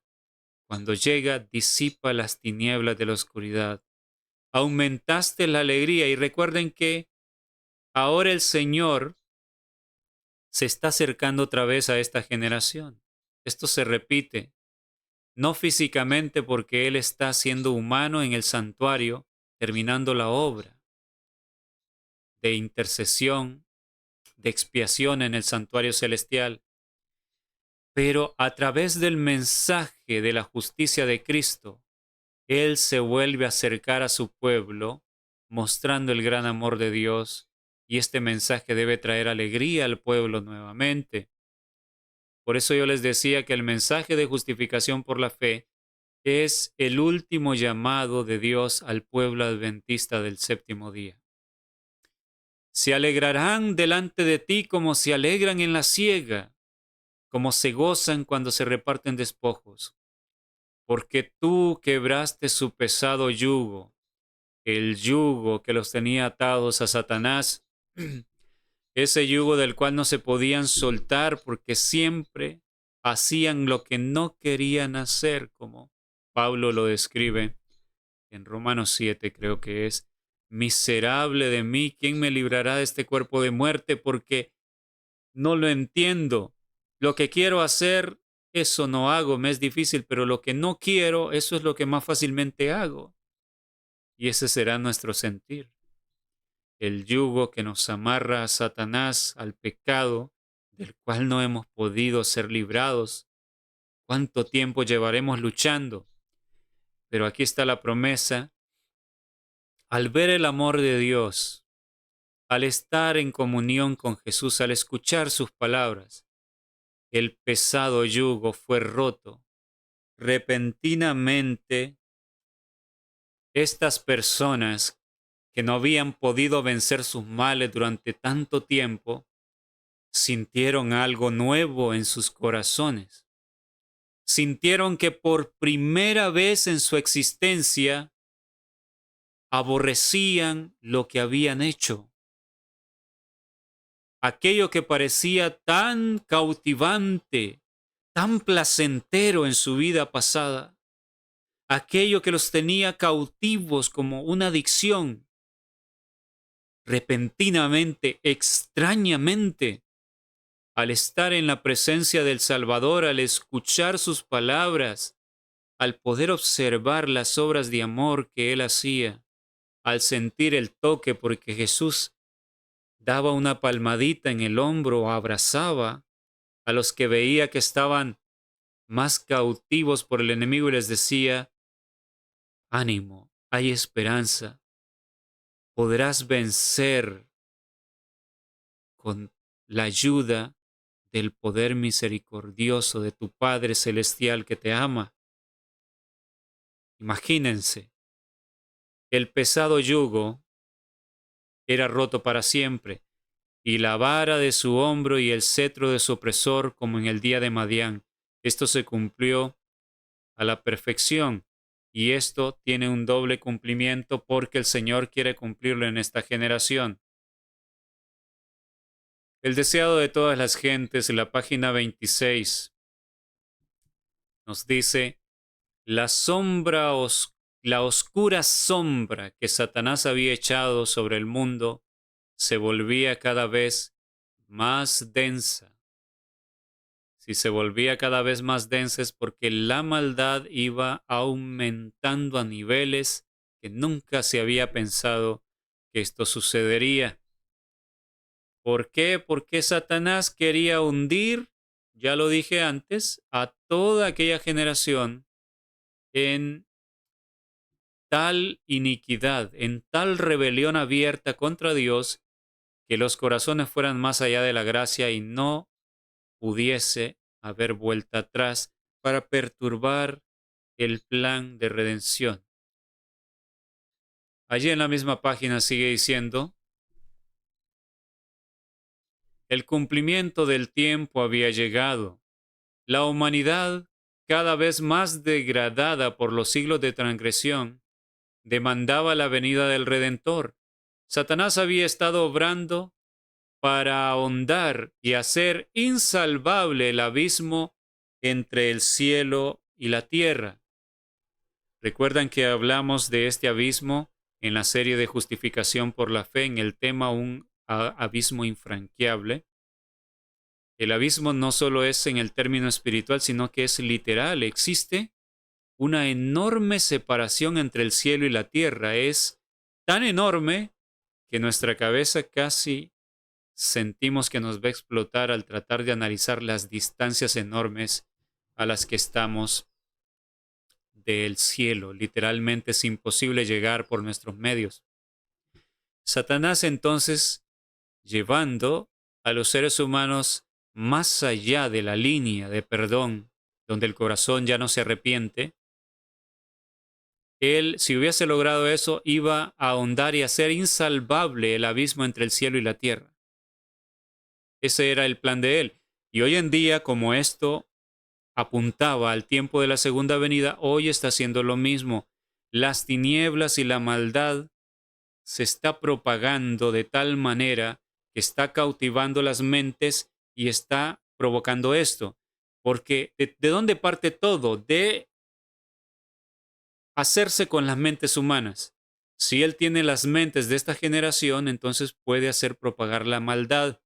cuando llega disipa las tinieblas de la oscuridad. Aumentaste la alegría y recuerden que ahora el Señor se está acercando otra vez a esta generación. Esto se repite, no físicamente porque Él está siendo humano en el santuario, terminando la obra de intercesión, de expiación en el santuario celestial, pero a través del mensaje de la justicia de Cristo, Él se vuelve a acercar a su pueblo, mostrando el gran amor de Dios, y este mensaje debe traer alegría al pueblo nuevamente. Por eso yo les decía que el mensaje de justificación por la fe es el último llamado de Dios al pueblo adventista del séptimo día. Se alegrarán delante de ti como se alegran en la siega, como se gozan cuando se reparten despojos, porque tú quebraste su pesado yugo, el yugo que los tenía atados a Satanás, ese yugo del cual no se podían soltar porque siempre hacían lo que no querían hacer, como Pablo lo describe en Romanos 7, creo que es, miserable de mí, ¿quién me librará de este cuerpo de muerte? Porque no lo entiendo. Lo que quiero hacer, eso no hago, me es difícil, pero lo que no quiero, eso es lo que más fácilmente hago. Y ese será nuestro sentir. El yugo que nos amarra a Satanás, al pecado, del cual no hemos podido ser librados. ¿Cuánto tiempo llevaremos luchando? Pero aquí está la promesa. Al ver el amor de Dios, al estar en comunión con Jesús, al escuchar sus palabras, el pesado yugo fue roto. Repentinamente, estas personas que no habían podido vencer sus males durante tanto tiempo, sintieron algo nuevo en sus corazones. Sintieron que por primera vez en su existencia aborrecían lo que habían hecho. Aquello que parecía tan cautivante, tan placentero en su vida pasada, aquello que los tenía cautivos como una adicción, repentinamente, extrañamente, al estar en la presencia del Salvador, al escuchar sus palabras, al poder observar las obras de amor que él hacía, al sentir el toque, porque Jesús daba una palmadita en el hombro o abrazaba a los que veía que estaban más cautivos por el enemigo y les decía, ánimo, hay esperanza, podrás vencer con la ayuda del poder misericordioso de tu Padre Celestial que te ama. Imagínense, el pesado yugo era roto para siempre, y la vara de su hombro y el cetro de su opresor como en el día de Madián. Esto se cumplió a la perfección, y esto tiene un doble cumplimiento porque el Señor quiere cumplirlo en esta generación. El deseado de todas las gentes, en la página 26, nos dice, la oscura sombra que Satanás había echado sobre el mundo se volvía cada vez más densa. Si se volvía cada vez más densa es porque la maldad iba aumentando a niveles que nunca se había pensado que esto sucedería. ¿Por qué? Porque Satanás quería hundir, ya lo dije antes, a toda aquella generación en tal iniquidad, en tal rebelión abierta contra Dios, que los corazones fueran más allá de la gracia y no pudiese haber vuelta atrás para perturbar el plan de redención. Allí en la misma página sigue diciendo, el cumplimiento del tiempo había llegado. La humanidad, cada vez más degradada por los siglos de transgresión, demandaba la venida del Redentor. Satanás había estado obrando para ahondar y hacer insalvable el abismo entre el cielo y la tierra. Recuerdan que hablamos de este abismo en la serie de justificación por la fe en el tema un abismo infranqueable. El abismo no solo es en el término espiritual, sino que es literal. Existe una enorme separación entre el cielo y la tierra. Es tan enorme que nuestra cabeza casi sentimos que nos va a explotar al tratar de analizar las distancias enormes a las que estamos del cielo. Literalmente es imposible llegar por nuestros medios. Satanás entonces, llevando a los seres humanos más allá de la línea de perdón, donde el corazón ya no se arrepiente, él, si hubiese logrado eso, iba a ahondar y hacer insalvable el abismo entre el cielo y la tierra. Ese era el plan de él. Y hoy en día, como esto apuntaba al tiempo de la segunda venida, hoy está haciendo lo mismo. Las tinieblas y la maldad se está propagando de tal manera que está cautivando las mentes y está provocando esto. Porque ¿de dónde parte todo? De hacerse con las mentes humanas. Si él tiene las mentes de esta generación, entonces puede hacer propagar la maldad,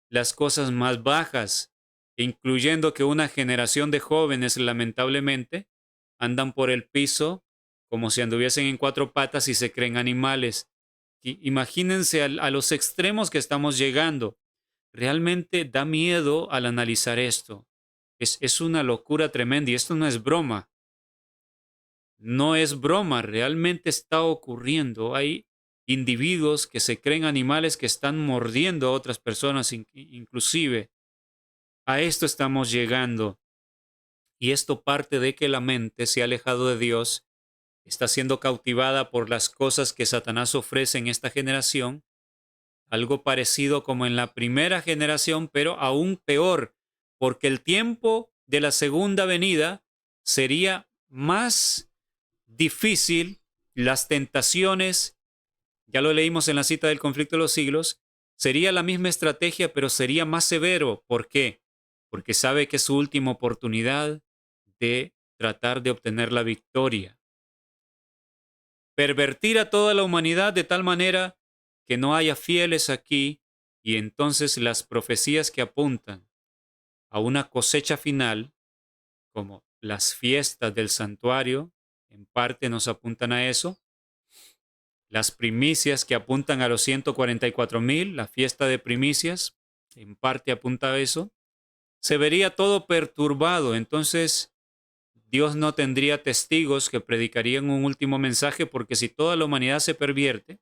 las cosas más bajas, incluyendo que una generación de jóvenes, lamentablemente, andan por el piso como si anduviesen en cuatro patas y se creen animales. Imagínense a los extremos que estamos llegando. Realmente da miedo al analizar esto. Es una locura tremenda y esto no es broma. No es broma, realmente está ocurriendo. Hay individuos que se creen animales que están mordiendo a otras personas, inclusive. A esto estamos llegando. Y esto parte de que la mente se ha alejado de Dios, está siendo cautivada por las cosas que Satanás ofrece en esta generación, algo parecido como en la primera generación, pero aún peor, porque el tiempo de la segunda venida sería más difícil, las tentaciones, ya lo leímos en la cita del conflicto de los siglos, sería la misma estrategia, pero sería más severo. ¿Por qué? Porque sabe que es su última oportunidad de tratar de obtener la victoria. pervertir a toda la humanidad de tal manera que no haya fieles aquí, y entonces las profecías que apuntan a una cosecha final, como las fiestas del santuario, en parte nos apuntan a eso. Las primicias que apuntan a los 144,000, la fiesta de primicias, en parte apunta a eso. Se vería todo perturbado, entonces Dios no tendría testigos que predicarían un último mensaje, porque si toda la humanidad se pervierte,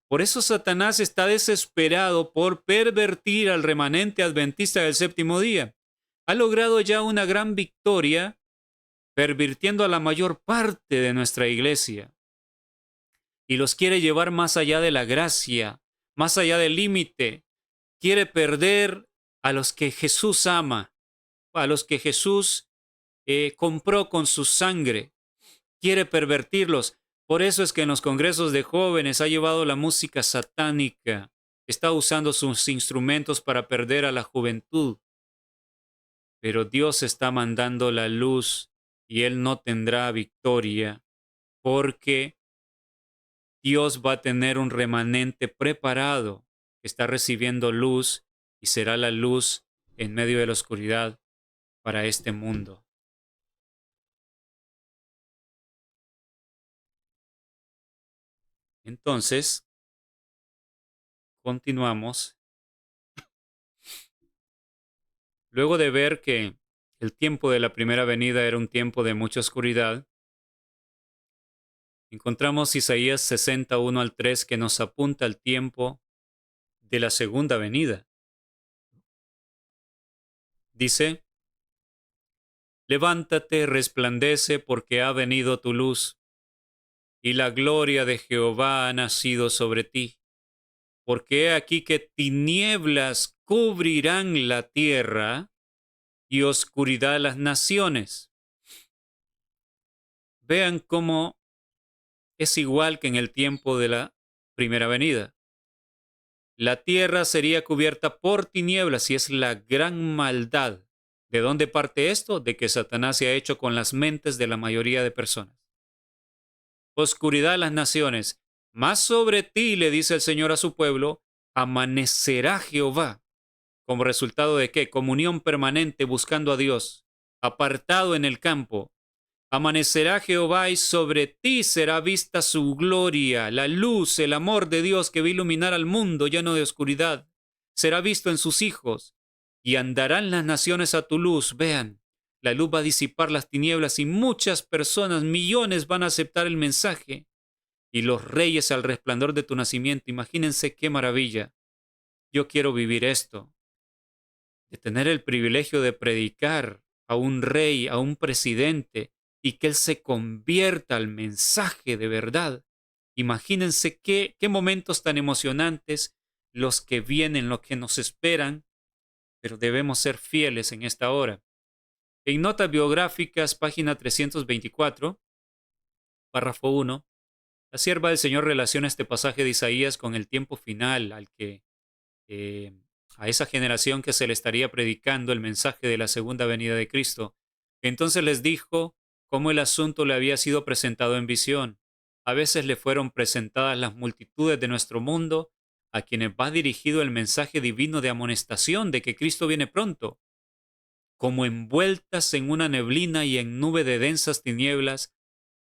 por eso Satanás está desesperado por pervertir al remanente adventista del séptimo día. Ha logrado ya una gran victoria pervirtiendo a la mayor parte de nuestra iglesia y los quiere llevar más allá de la gracia, más allá del límite. Quiere perder a los que Jesús ama, a los que Jesús compró con su sangre. Quiere pervertirlos. Por eso es que en los congresos de jóvenes ha llevado la música satánica. Está usando sus instrumentos para perder a la juventud. Pero Dios está mandando la luz y Él no tendrá victoria, porque Dios va a tener un remanente preparado que está recibiendo luz y será la luz en medio de la oscuridad para este mundo. Entonces, continuamos. Luego de ver que el tiempo de la primera venida era un tiempo de mucha oscuridad, encontramos Isaías 61 al 3 que nos apunta al tiempo de la segunda venida. Dice: levántate, resplandece, porque ha venido tu luz, y la gloria de Jehová ha nacido sobre ti. Porque he aquí que tinieblas cubrirán la tierra y oscuridad las naciones. Vean cómo es igual que en el tiempo de la primera venida. La tierra sería cubierta por tinieblas y es la gran maldad. ¿De dónde parte esto? De que Satanás se ha hecho con las mentes de la mayoría de personas. Oscuridad a las naciones. Más sobre ti, le dice el Señor a su pueblo, amanecerá Jehová. ¿Como resultado de qué? Comunión permanente buscando a Dios, apartado en el campo. Amanecerá Jehová y sobre ti será vista su gloria, la luz, el amor de Dios que va a iluminar al mundo lleno de oscuridad. Será visto en sus hijos y andarán las naciones a tu luz. Vean, la luz va a disipar las tinieblas y muchas personas, millones, van a aceptar el mensaje. Y los reyes al resplandor de tu nacimiento. Imagínense qué maravilla. Yo quiero vivir esto, de tener el privilegio de predicar a un rey, a un presidente, y que él se convierta al mensaje de verdad. Imagínense qué momentos tan emocionantes los que vienen, los que nos esperan, pero debemos ser fieles en esta hora. En Notas Biográficas, página 324, párrafo 1, la sierva del Señor relaciona este pasaje de Isaías con el tiempo final al que eh, a esa generación que se le estaría predicando el mensaje de la segunda venida de Cristo. Entonces les dijo cómo el asunto le había sido presentado en visión. A veces le fueron presentadas las multitudes de nuestro mundo, a quienes va dirigido el mensaje divino de amonestación de que Cristo viene pronto, como envueltas en una neblina y en nube de densas tinieblas,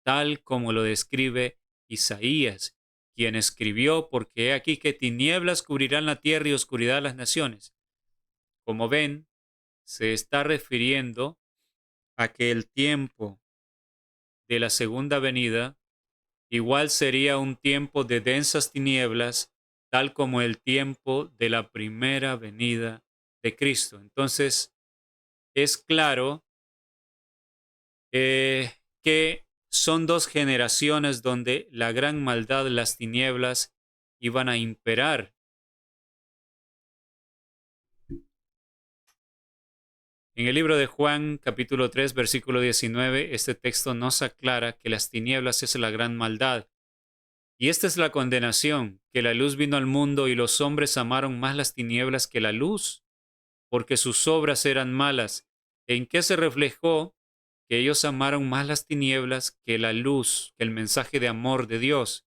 tal como lo describe Isaías, quien escribió: porque he aquí que tinieblas cubrirán la tierra y oscuridad las naciones. Como ven, se está refiriendo a que el tiempo de la segunda venida igual sería un tiempo de densas tinieblas, tal como el tiempo de la primera venida de Cristo. Entonces, es claro que son dos generaciones donde la gran maldad, las tinieblas, iban a imperar. En el libro de Juan, capítulo 3, versículo 19, este texto nos aclara que las tinieblas es la gran maldad. Y esta es la condenación, que la luz vino al mundo y los hombres amaron más las tinieblas que la luz, porque sus obras eran malas. ¿En qué se reflejó que ellos amaron más las tinieblas que la luz, que el mensaje de amor de Dios,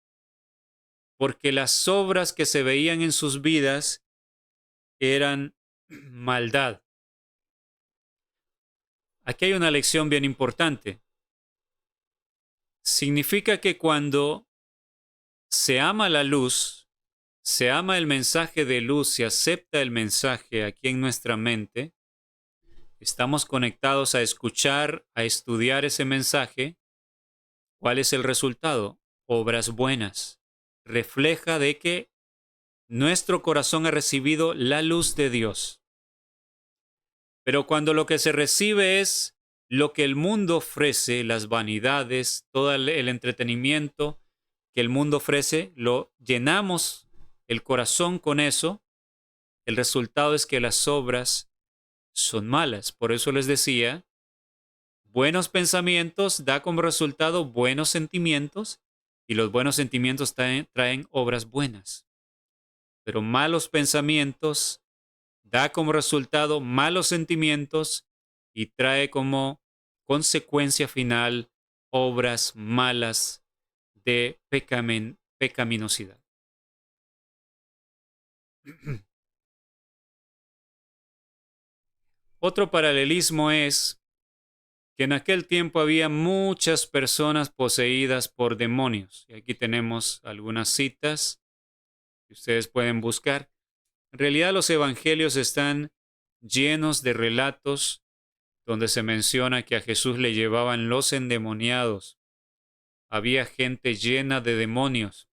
porque las obras que se veían en sus vidas eran maldad. Aquí hay una lección bien importante. Significa que cuando se ama la luz, se ama el mensaje de luz, se acepta el mensaje aquí en nuestra mente, estamos conectados a escuchar, a estudiar ese mensaje. ¿Cuál es el resultado? Obras buenas. Refleja de que nuestro corazón ha recibido la luz de Dios. Pero cuando lo que se recibe es lo que el mundo ofrece, las vanidades, todo el entretenimiento que el mundo ofrece, lo llenamos el corazón con eso, el resultado es que las obras son malas. Por eso les decía, buenos pensamientos da como resultado buenos sentimientos y los buenos sentimientos traen obras buenas. Pero malos pensamientos da como resultado malos sentimientos y trae como consecuencia final obras malas de pecaminosidad. Otro paralelismo es que en aquel tiempo había muchas personas poseídas por demonios. Y aquí tenemos algunas citas que ustedes pueden buscar. En realidad los evangelios están llenos de relatos donde se menciona que a Jesús le llevaban los endemoniados. Había gente llena de demonios.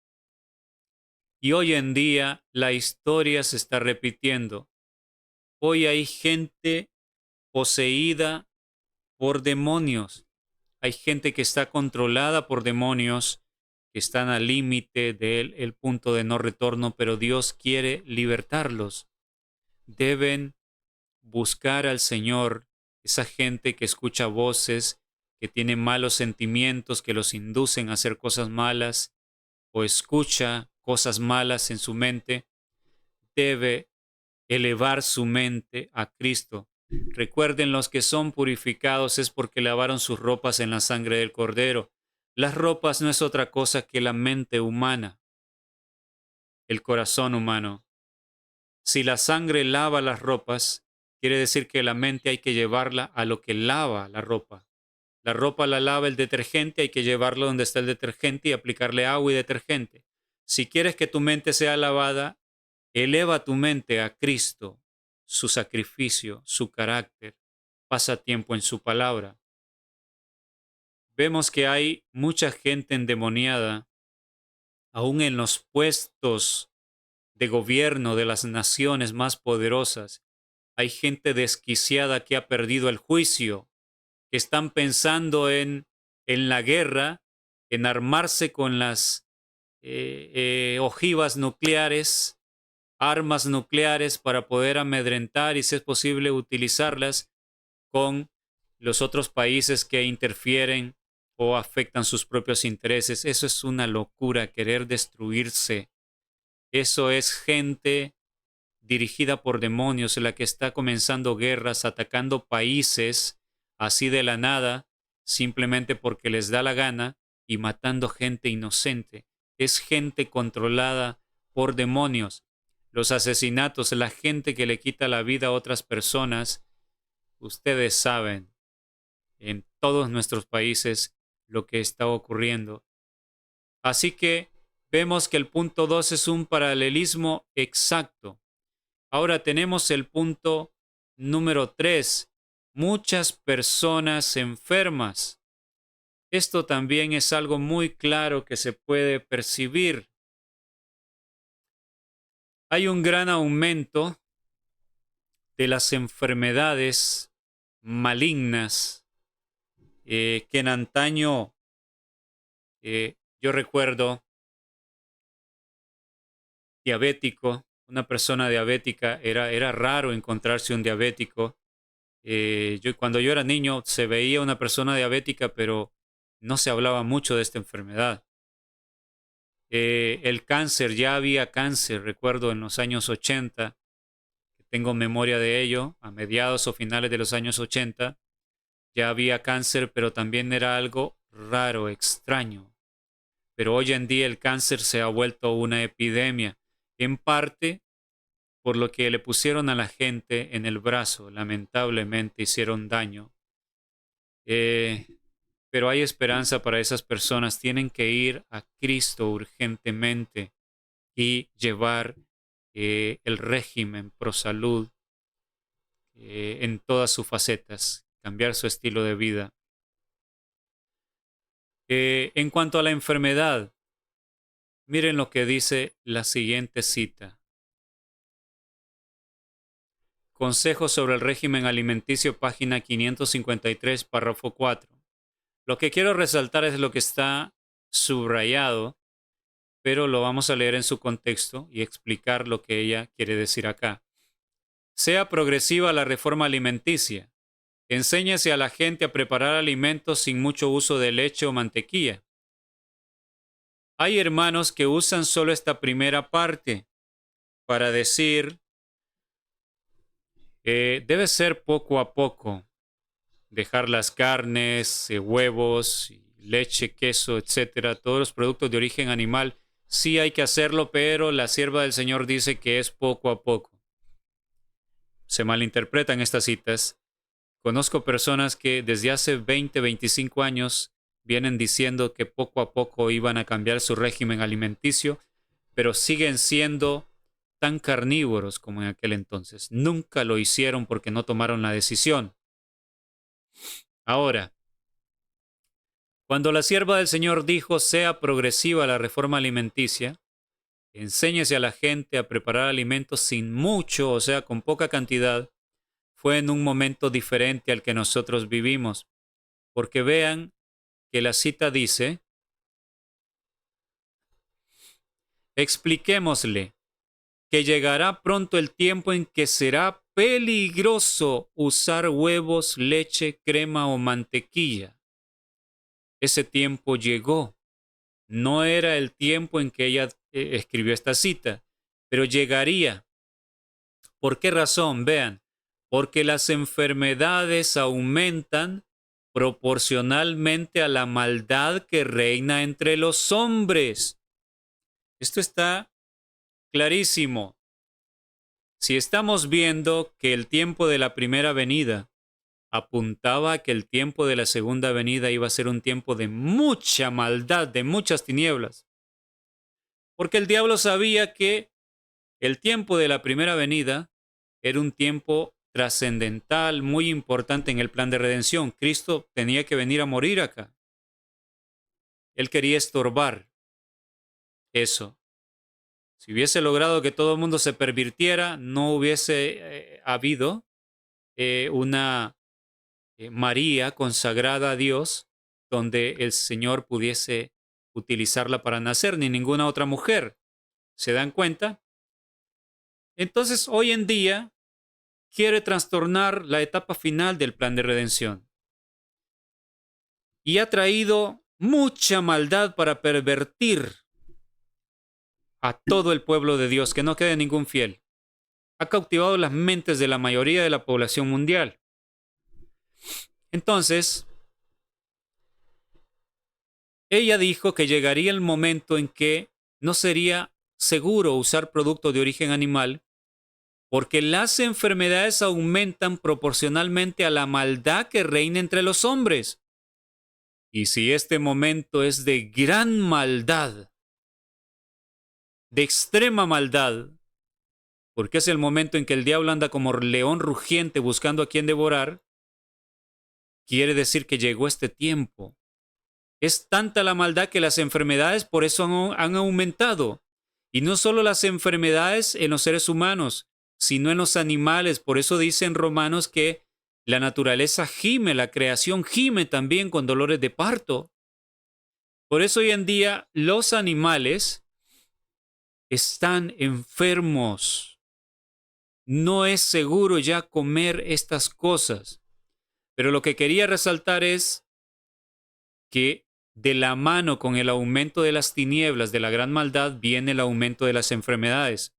Y hoy en día la historia se está repitiendo. Hoy hay gente poseída por demonios. Hay gente que está controlada por demonios, que están al límite del punto de no retorno, pero Dios quiere libertarlos. Deben buscar al Señor, esa gente que escucha voces, que tiene malos sentimientos, que los inducen a hacer cosas malas, o escucha cosas malas en su mente, debe elevar su mente a Cristo. Recuerden, los que son purificados es porque lavaron sus ropas en la sangre del Cordero. Las ropas no es otra cosa que la mente humana, el corazón humano. Si la sangre lava las ropas, quiere decir que la mente hay que llevarla a lo que lava la ropa. La ropa la lava el detergente, hay que llevarlo donde está el detergente y aplicarle agua y detergente. Si quieres que tu mente sea lavada, eleva tu mente a Cristo, su sacrificio, su carácter. Pasa tiempo en su palabra. Vemos que hay mucha gente endemoniada, aún en los puestos de gobierno de las naciones más poderosas. Hay gente desquiciada que ha perdido el juicio, que están pensando en la guerra, en armarse con las ojivas nucleares, armas nucleares para poder amedrentar y, si es posible, utilizarlas con los otros países que interfieren o afectan sus propios intereses. Eso es una locura, querer destruirse. Eso es gente dirigida por demonios, la que está comenzando guerras, atacando países así de la nada, simplemente porque les da la gana, y matando gente inocente. Es gente controlada por demonios. Los asesinatos, la gente que le quita la vida a otras personas, ustedes saben, en todos nuestros países lo que está ocurriendo. Así que vemos que el punto 2 es un paralelismo exacto. Ahora tenemos el punto número 3. Muchas personas enfermas. Esto también es algo muy claro que se puede percibir. Hay un gran aumento de las enfermedades malignas que en antaño, yo recuerdo, diabético, una persona diabética, era raro encontrarse un diabético. Cuando yo era niño se veía una persona diabética, pero no se hablaba mucho de esta enfermedad. El cáncer, ya había cáncer, recuerdo en los años 80, tengo memoria de ello, a mediados o finales de los años 80, Ya había cáncer, pero también era algo raro, extraño. Pero hoy en día el cáncer se ha vuelto una epidemia, en parte por lo que le pusieron a la gente en el brazo. Lamentablemente hicieron daño. Eh, pero hay esperanza para esas personas. Tienen que ir a Cristo urgentemente y llevar el régimen pro salud en todas sus facetas, cambiar su estilo de vida. En cuanto a la enfermedad, miren lo que dice la siguiente cita. Consejos sobre el régimen alimenticio, página 553, párrafo 4. Lo que quiero resaltar es lo que está subrayado, pero lo vamos a leer en su contexto y explicar lo que ella quiere decir acá. Sea progresiva la reforma alimenticia. Enséñese a la gente a preparar alimentos sin mucho uso de leche o mantequilla. Hay hermanos que usan solo esta primera parte para decir, debe ser poco a poco, dejar las carnes, huevos, leche, queso, etcétera, todos los productos de origen animal. Sí hay que hacerlo, pero la sierva del Señor dice que es poco a poco. Se malinterpretan estas citas. Conozco personas que desde hace 20, 25 años vienen diciendo que poco a poco iban a cambiar su régimen alimenticio, pero siguen siendo tan carnívoros como en aquel entonces. Nunca lo hicieron porque no tomaron la decisión. Ahora, cuando la sierva del Señor dijo sea progresiva la reforma alimenticia, enséñese a la gente a preparar alimentos sin mucho, o sea, con poca cantidad, fue en un momento diferente al que nosotros vivimos. Porque vean que la cita dice, expliquémosle que llegará pronto el tiempo en que será peligroso usar huevos, leche, crema o mantequilla. Ese tiempo llegó. No era el tiempo en que ella escribió esta cita, pero llegaría. ¿Por qué razón? Vean, porque las enfermedades aumentan proporcionalmente a la maldad que reina entre los hombres. Esto está clarísimo. Si estamos viendo que el tiempo de la primera venida apuntaba a que el tiempo de la segunda venida iba a ser un tiempo de mucha maldad, de muchas tinieblas, porque el diablo sabía que el tiempo de la primera venida era un tiempo trascendental, muy importante en el plan de redención. Cristo tenía que venir a morir acá. Él quería estorbar eso. Si hubiese logrado que todo el mundo se pervirtiera, no hubiese habido una María consagrada a Dios, donde el Señor pudiese utilizarla para nacer, ni ninguna otra mujer. ¿Se dan cuenta? Entonces, hoy en día, quiere trastornar la etapa final del plan de redención. Y ha traído mucha maldad para pervertir a todo el pueblo de Dios, que no quede ningún fiel. Ha cautivado las mentes de la mayoría de la población mundial. Entonces, ella dijo que llegaría el momento en que no sería seguro usar productos de origen animal porque las enfermedades aumentan proporcionalmente a la maldad que reina entre los hombres. Y si este momento es de gran maldad, de extrema maldad, porque es el momento en que el diablo anda como león rugiente buscando a quien devorar, quiere decir que llegó este tiempo. Es tanta la maldad que las enfermedades por eso han aumentado. Y no solo las enfermedades en los seres humanos, sino en los animales. Por eso dice en Romanos que la naturaleza gime, la creación gime también con dolores de parto. Por eso hoy en día los animales están enfermos. No es seguro ya comer estas cosas. Pero lo que quería resaltar es que de la mano con el aumento de las tinieblas, de la gran maldad, viene el aumento de las enfermedades.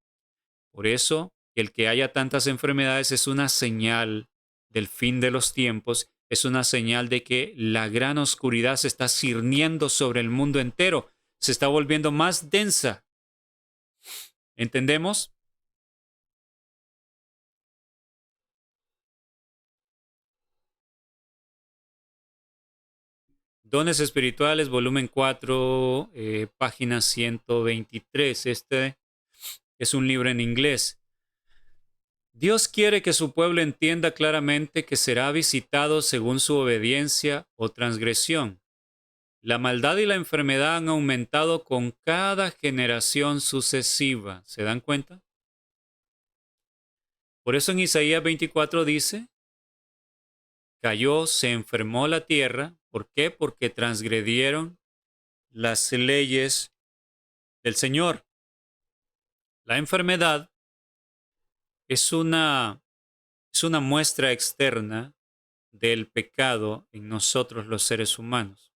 Por eso, el que haya tantas enfermedades es una señal del fin de los tiempos, es una señal de que la gran oscuridad se está cirniendo sobre el mundo entero, se está volviendo más densa. ¿Entendemos? Dones Espirituales, volumen 4, página 123. Este es un libro en inglés. Dios quiere que su pueblo entienda claramente que será visitado según su obediencia o transgresión. La maldad y la enfermedad han aumentado con cada generación sucesiva. ¿Se dan cuenta? Por eso en Isaías 24 dice, cayó, se enfermó la tierra. ¿Por qué? Porque transgredieron las leyes del Señor. La enfermedad es una muestra externa del pecado en nosotros los seres humanos.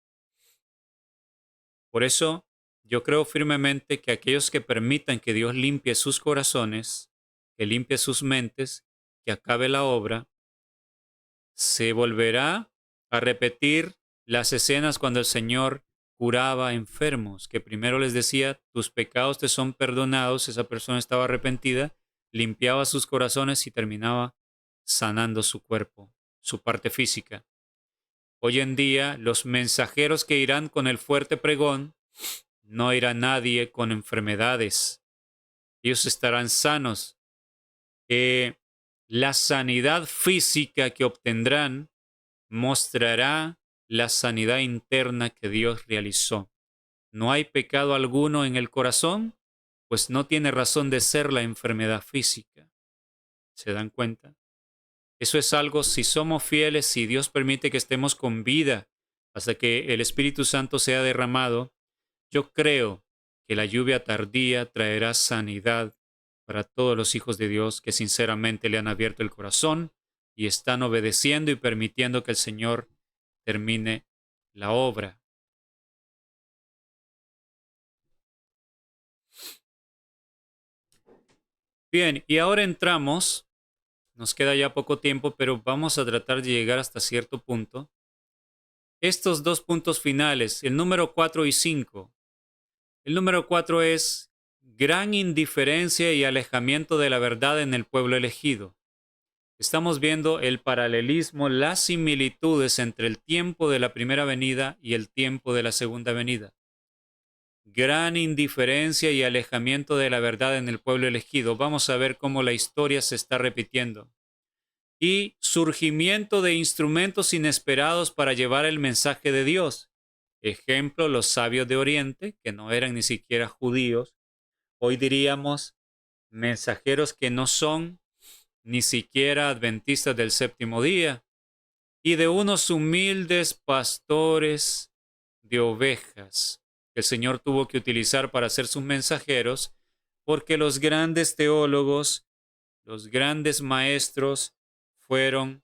Por eso yo creo firmemente que aquellos que permitan que Dios limpie sus corazones, que limpie sus mentes, que acabe la obra, se volverá a repetir las escenas cuando el Señor curaba enfermos, que primero les decía, tus pecados te son perdonados, esa persona estaba arrepentida, limpiaba sus corazones y terminaba sanando su cuerpo, su parte física. Hoy en día, los mensajeros que irán con el fuerte pregón, no irá nadie con enfermedades. Ellos estarán sanos. La sanidad física que obtendrán mostrará la sanidad interna que Dios realizó. No hay pecado alguno en el corazón, pues no tiene razón de ser la enfermedad física. ¿Se dan cuenta? Eso es algo, si somos fieles, si Dios permite que estemos con vida hasta que el Espíritu Santo sea derramado, yo creo que la lluvia tardía traerá sanidad para todos los hijos de Dios que sinceramente le han abierto el corazón y están obedeciendo y permitiendo que el Señor termine la obra. Bien, y ahora entramos, nos queda ya poco tiempo, pero vamos a tratar de llegar hasta cierto punto. Estos dos puntos finales, el número 4 y 5. El número 4 es gran indiferencia y alejamiento de la verdad en el pueblo elegido. Estamos viendo el paralelismo, las similitudes entre el tiempo de la primera venida y el tiempo de la segunda venida. Gran indiferencia y alejamiento de la verdad en el pueblo elegido. Vamos a ver cómo la historia se está repitiendo. Y surgimiento de instrumentos inesperados para llevar el mensaje de Dios. Ejemplo, los sabios de Oriente, que no eran ni siquiera judíos. Hoy diríamos mensajeros que no son ni siquiera adventistas del séptimo día, y de unos humildes pastores de ovejas que el Señor tuvo que utilizar para ser sus mensajeros, porque los grandes teólogos, los grandes maestros fueron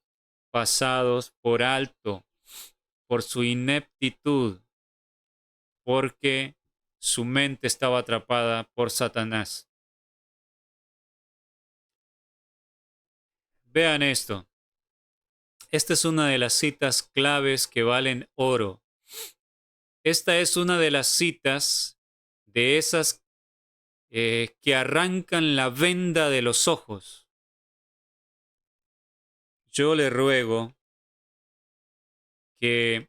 pasados por alto por su ineptitud, porque su mente estaba atrapada por Satanás. Vean esto. Esta es una de las citas claves que valen oro. Esta es una de las citas de esas que arrancan la venda de los ojos. Yo le ruego que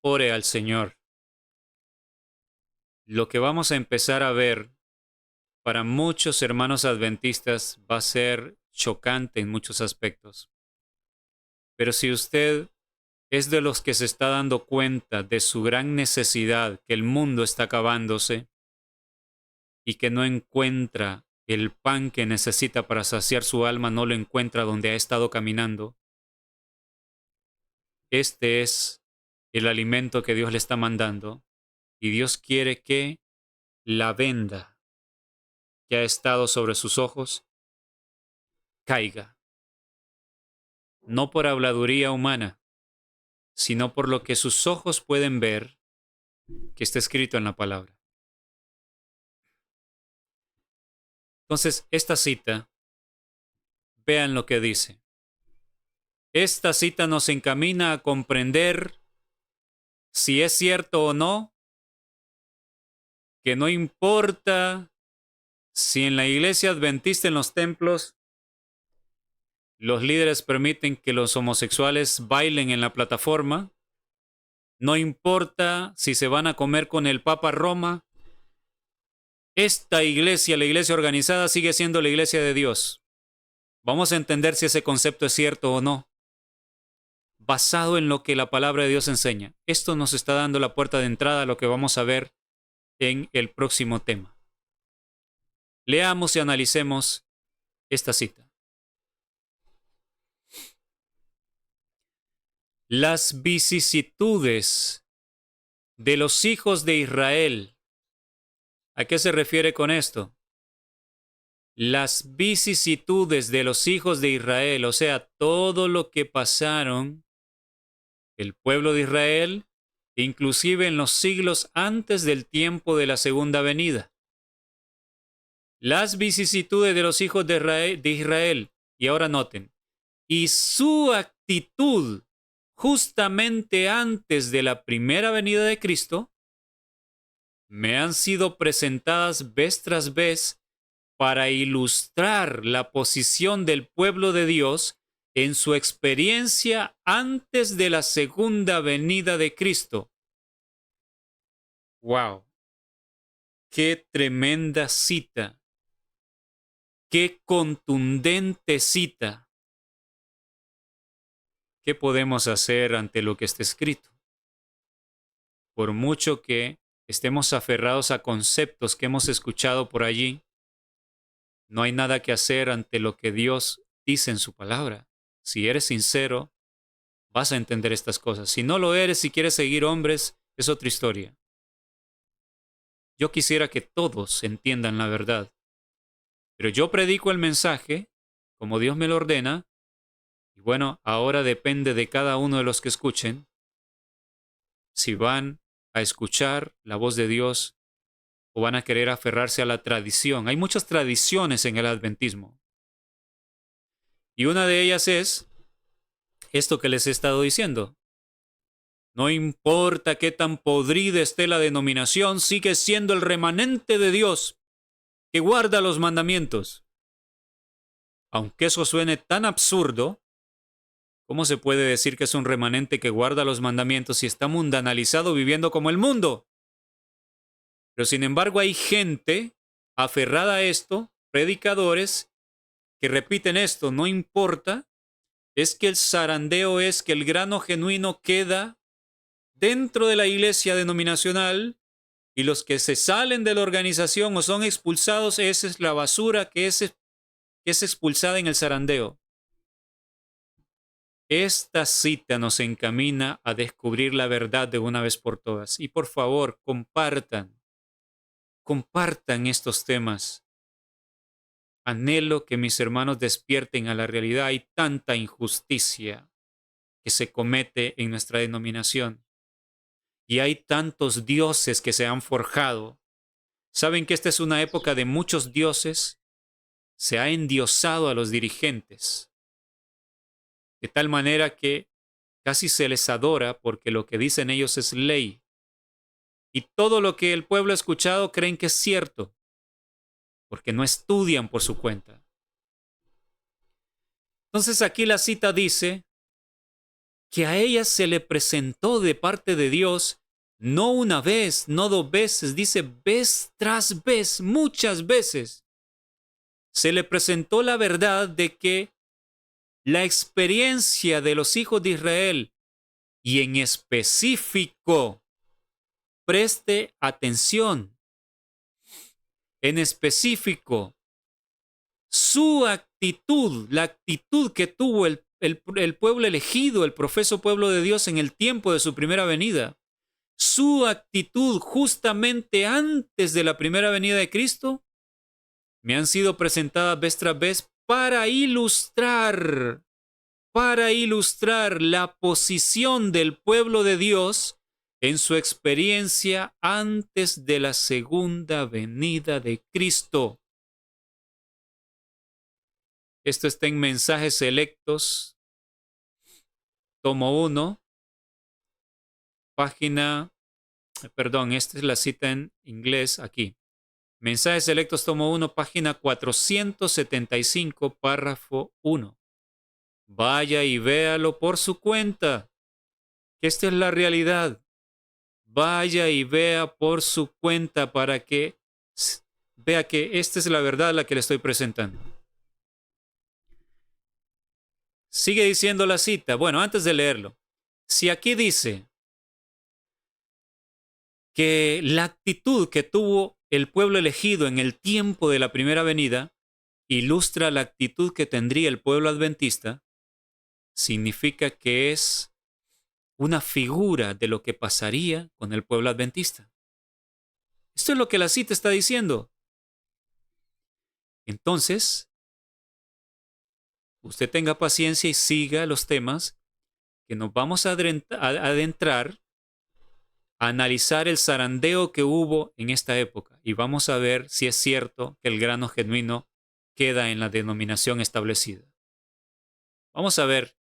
ore al Señor. Lo que vamos a empezar a ver para muchos hermanos adventistas va a ser chocante en muchos aspectos. Pero si usted es de los que se está dando cuenta de su gran necesidad, que el mundo está acabándose y que no encuentra el pan que necesita para saciar su alma, no lo encuentra donde ha estado caminando, este es el alimento que Dios le está mandando y Dios quiere que la venda que ha estado sobre sus ojos caiga, no por habladuría humana, sino por lo que sus ojos pueden ver que está escrito en la palabra. Entonces, esta cita, vean lo que dice. Esta cita nos encamina a comprender si es cierto o no, que no importa si en la iglesia adventista, en los templos, los líderes permiten que los homosexuales bailen en la plataforma, no importa si se van a comer con el Papa Roma, esta iglesia, la iglesia organizada, sigue siendo la iglesia de Dios. Vamos a entender si ese concepto es cierto o no, basado en lo que la palabra de Dios enseña. Esto nos está dando la puerta de entrada a lo que vamos a ver en el próximo tema. Leamos y analicemos esta cita. Las vicisitudes de los hijos de Israel. ¿A qué se refiere con esto? Las vicisitudes de los hijos de Israel, o sea, todo lo que pasaron el pueblo de Israel, inclusive en los siglos antes del tiempo de la segunda venida. Las vicisitudes de los hijos de Israel, y ahora noten, y su actitud justamente antes de la primera venida de Cristo, me han sido presentadas vez tras vez para ilustrar la posición del pueblo de Dios en su experiencia antes de la segunda venida de Cristo. ¡Wow! ¡Qué tremenda cita! ¡Qué contundente cita! ¿Qué podemos hacer ante lo que está escrito? Por mucho que estemos aferrados a conceptos que hemos escuchado por allí, no hay nada que hacer ante lo que Dios dice en su palabra. Si eres sincero, vas a entender estas cosas. Si no lo eres, si quieres seguir hombres, es otra historia. Yo quisiera que todos entiendan la verdad, pero yo predico el mensaje como Dios me lo ordena, y bueno, ahora depende de cada uno de los que escuchen si van a escuchar la voz de Dios o van a querer aferrarse a la tradición. Hay muchas tradiciones en el adventismo, y una de ellas es esto que les he estado diciendo. No importa qué tan podrida esté la denominación, sigue siendo el remanente de Dios que guarda los mandamientos. Aunque eso suene tan absurdo, ¿cómo se puede decir que es un remanente que guarda los mandamientos si está mundanalizado viviendo como el mundo? Pero sin embargo hay gente aferrada a esto, predicadores, que repiten esto, no importa, es que el zarandeo es que el grano genuino queda dentro de la iglesia denominacional y los que se salen de la organización o son expulsados, esa es la basura que es expulsada en el zarandeo. Esta cita nos encamina a descubrir la verdad de una vez por todas. Y por favor, compartan estos temas. Anhelo que mis hermanos despierten a la realidad. Hay tanta injusticia que se comete en nuestra denominación. Y hay tantos dioses que se han forjado. ¿Saben que esta es una época de muchos dioses? Se ha endiosado a los dirigentes, de tal manera que casi se les adora porque lo que dicen ellos es ley. Y todo lo que el pueblo ha escuchado creen que es cierto, porque no estudian por su cuenta. Entonces aquí la cita dice que a ella se le presentó de parte de Dios no una vez, no dos veces, dice vez tras vez, muchas veces. Se le presentó la verdad de que la experiencia de los hijos de Israel, y en específico, preste atención, en específico, su actitud, la actitud que tuvo el pueblo elegido, el profeso pueblo de Dios en el tiempo de su primera venida, su actitud justamente antes de la primera venida de Cristo, me han sido presentadas vez tras vez para ilustrar la posición del pueblo de Dios en su experiencia antes de la segunda venida de Cristo. Esto está en Mensajes Selectos, tomo 1, esta es la cita en inglés aquí. Mensajes Selectos, tomo 1, página 475, párrafo 1. Vaya y véalo por su cuenta, que esta es la realidad. Vaya y vea por su cuenta para que vea que esta es la verdad a la que le estoy presentando. Sigue diciendo la cita. Bueno, antes de leerlo, si aquí dice que la actitud que tuvo el pueblo elegido en el tiempo de la primera venida ilustra la actitud que tendría el pueblo adventista, significa que es una figura de lo que pasaría con el pueblo adventista. Esto es lo que la cita está diciendo. Entonces, usted tenga paciencia y siga los temas que nos vamos a adentrar a analizar el zarandeo que hubo en esta época y vamos a ver si es cierto que el grano genuino queda en la denominación establecida. Vamos a ver.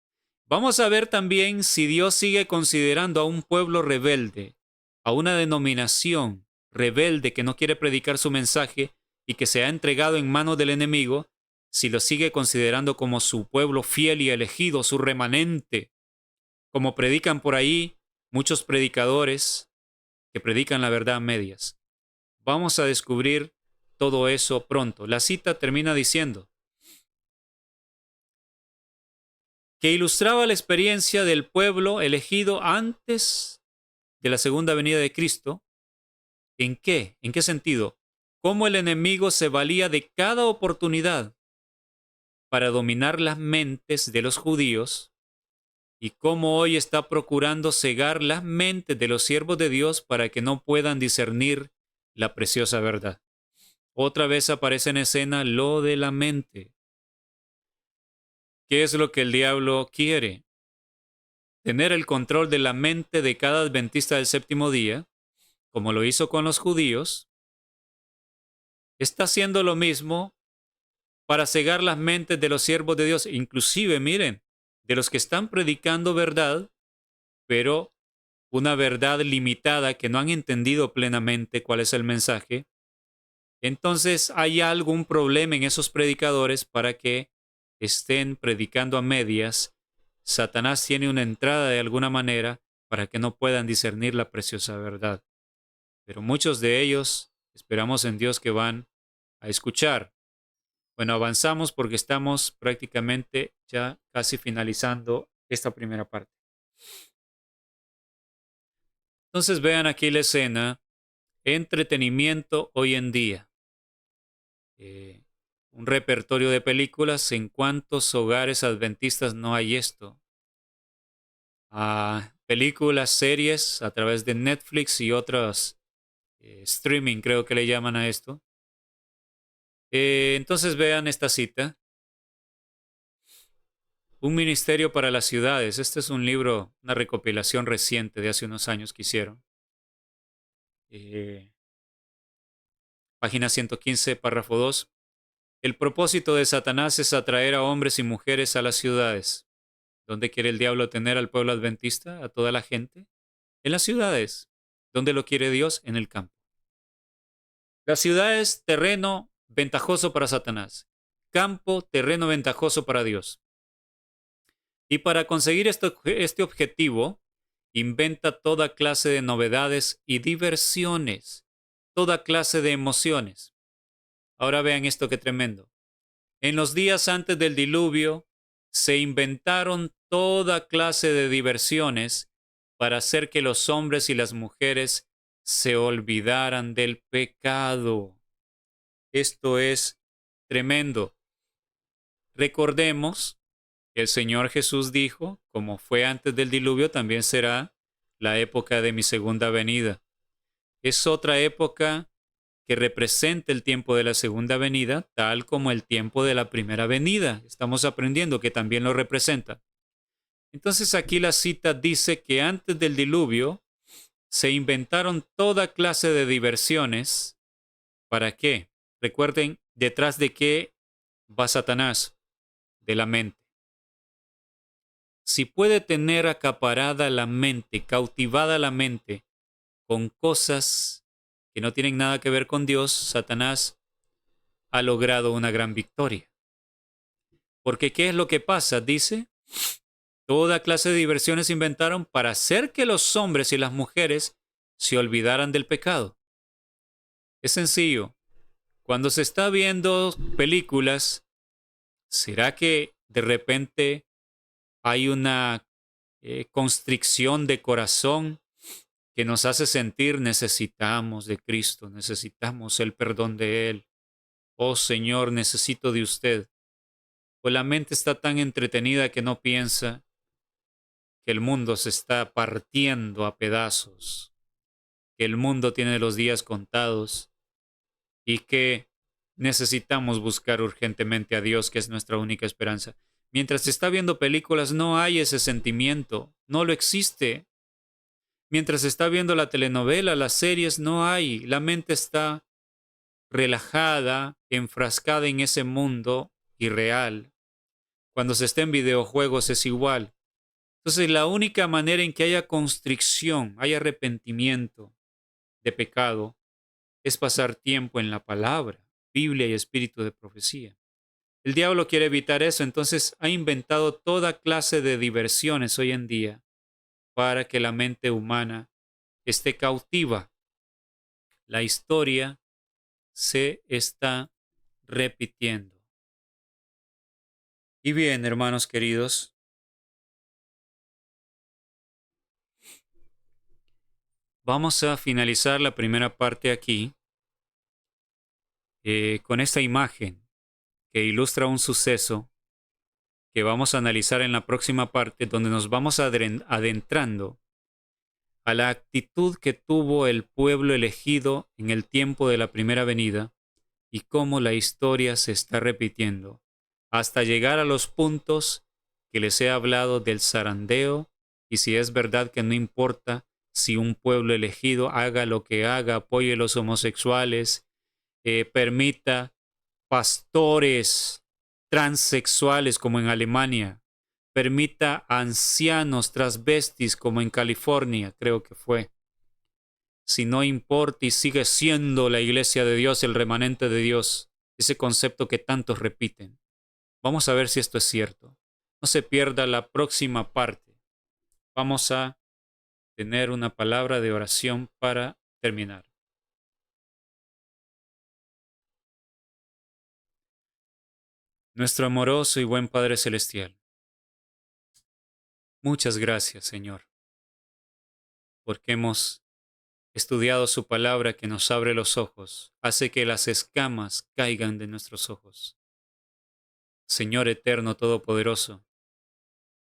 Vamos a ver también si Dios sigue considerando a un pueblo rebelde, a una denominación rebelde que no quiere predicar su mensaje y que se ha entregado en manos del enemigo, si lo sigue considerando como su pueblo fiel y elegido, su remanente, como predican por ahí muchos predicadores que predican la verdad a medias. Vamos a descubrir todo eso pronto. La cita termina diciendo que ilustraba la experiencia del pueblo elegido antes de la segunda venida de Cristo. ¿En qué? ¿En qué sentido? Cómo el enemigo se valía de cada oportunidad para dominar las mentes de los judíos y cómo hoy está procurando cegar las mentes de los siervos de Dios para que no puedan discernir la preciosa verdad. Otra vez aparece en escena lo de la mente. ¿Qué es lo que el diablo quiere? Tener el control de la mente de cada adventista del séptimo día, como lo hizo con los judíos. Está haciendo lo mismo para cegar las mentes de los siervos de Dios, inclusive, miren, de los que están predicando verdad, pero una verdad limitada que no han entendido plenamente cuál es el mensaje. Entonces hay algún problema en esos predicadores para que estén predicando a medias. Satanás tiene una entrada de alguna manera para que no puedan discernir la preciosa verdad. Pero muchos de ellos esperamos en Dios que van a escuchar. Bueno, avanzamos porque estamos prácticamente ya casi finalizando esta primera parte. Entonces vean aquí la escena, entretenimiento hoy en día. Un repertorio de películas. ¿En cuántos hogares adventistas no hay esto? Películas, series a través de Netflix y otros streaming, creo que le llaman a esto. Entonces vean esta cita. Un ministerio para las ciudades. Este es un libro, una recopilación reciente de hace unos años que hicieron. Página 115, párrafo 2. El propósito de Satanás es atraer a hombres y mujeres a las ciudades. ¿Dónde quiere el diablo tener al pueblo adventista, a toda la gente? En las ciudades. ¿Dónde lo quiere Dios? En el campo. La ciudad es terreno ventajoso para Satanás. Campo, terreno ventajoso para Dios. Y para conseguir este objetivo, inventa toda clase de novedades y diversiones, toda clase de emociones. Ahora vean esto que tremendo. En los días antes del diluvio, se inventaron toda clase de diversiones para hacer que los hombres y las mujeres se olvidaran del pecado. Esto es tremendo. Recordemos que el Señor Jesús dijo, como fue antes del diluvio, también será la época de mi segunda venida. Es otra época que representa el tiempo de la segunda venida, tal como el tiempo de la primera venida. Estamos aprendiendo que también lo representa. Entonces aquí la cita dice que antes del diluvio se inventaron toda clase de diversiones. ¿Para qué? Recuerden, detrás de qué va Satanás, de la mente. si puede tener acaparada la mente, cautivada la mente con cosas que no tienen nada que ver con Dios, Satanás ha logrado una gran victoria. Porque ¿qué es lo que pasa? Dice, toda clase de diversiones se inventaron para hacer que los hombres y las mujeres se olvidaran del pecado. Es sencillo. Cuando se está viendo películas, ¿será que de repente hay una constricción de corazón que nos hace sentir necesitamos de Cristo, necesitamos el perdón de Él? Oh Señor, necesito de usted. Pues la mente está tan entretenida que no piensa que el mundo se está partiendo a pedazos, que el mundo tiene los días contados y que necesitamos buscar urgentemente a Dios, que es nuestra única esperanza. Mientras se está viendo películas no hay ese sentimiento, no lo existe. Mientras se está viendo la telenovela, las series, no hay. La mente está relajada, enfrascada en ese mundo irreal. Cuando se está en videojuegos es igual. Entonces la única manera en que haya constricción, haya arrepentimiento de pecado, es pasar tiempo en la palabra, Biblia y espíritu de profecía. El diablo quiere evitar eso, entonces ha inventado toda clase de diversiones hoy en día para que la mente humana esté cautiva. La historia se está repitiendo. Y bien, hermanos queridos, vamos a finalizar la primera parte aquí con esta imagen que ilustra un suceso que vamos a analizar en la próxima parte, donde nos vamos adentrando a la actitud que tuvo el pueblo elegido en el tiempo de la primera venida y cómo la historia se está repitiendo, hasta llegar a los puntos que les he hablado del zarandeo, y si es verdad que no importa si un pueblo elegido haga lo que haga, apoye a los homosexuales, permita pastores transexuales como en Alemania, permita ancianos transvestis como en California, creo que fue. Si no importa y sigue siendo la iglesia de Dios, el remanente de Dios, ese concepto que tantos repiten. Vamos a ver si esto es cierto. No se pierda la próxima parte. Vamos a tener una palabra de oración para terminar. Nuestro amoroso y buen Padre Celestial, muchas gracias, Señor, porque hemos estudiado su palabra que nos abre los ojos, hace que las escamas caigan de nuestros ojos. Señor eterno todopoderoso,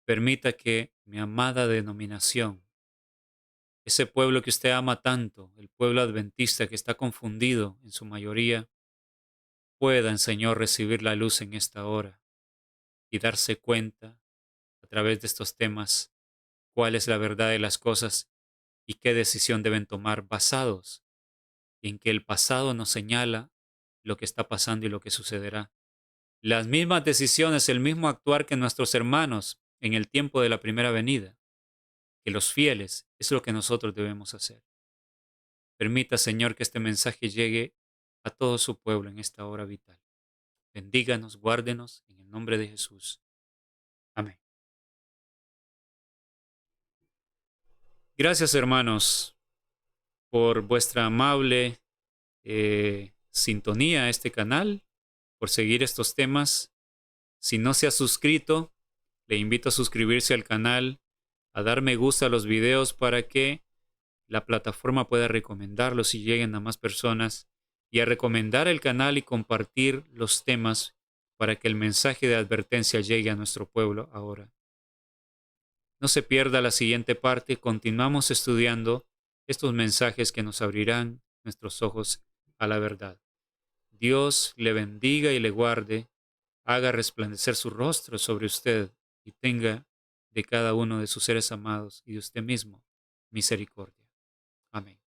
permita que mi amada denominación, ese pueblo que usted ama tanto, el pueblo adventista que está confundido en su mayoría, puedan, Señor, recibir la luz en esta hora y darse cuenta a través de estos temas cuál es la verdad de las cosas y qué decisión deben tomar basados en que el pasado nos señala lo que está pasando y lo que sucederá. Las mismas decisiones, el mismo actuar que nuestros hermanos en el tiempo de la primera venida, que los fieles, es lo que nosotros debemos hacer. Permita, Señor, que este mensaje llegue a todo su pueblo en esta hora vital. Bendíganos, guárdenos, en el nombre de Jesús. Amén. Gracias, hermanos, por vuestra amable sintonía a este canal, por seguir estos temas. Si no se ha suscrito, le invito a suscribirse al canal, a dar me gusta a los videos para que la plataforma pueda recomendarlos y lleguen a más personas, y a recomendar el canal y compartir los temas para que el mensaje de advertencia llegue a nuestro pueblo ahora. No se pierda la siguiente parte, continuamos estudiando estos mensajes que nos abrirán nuestros ojos a la verdad. Dios le bendiga y le guarde, haga resplandecer su rostro sobre usted y tenga de cada uno de sus seres amados y de usted mismo misericordia. Amén.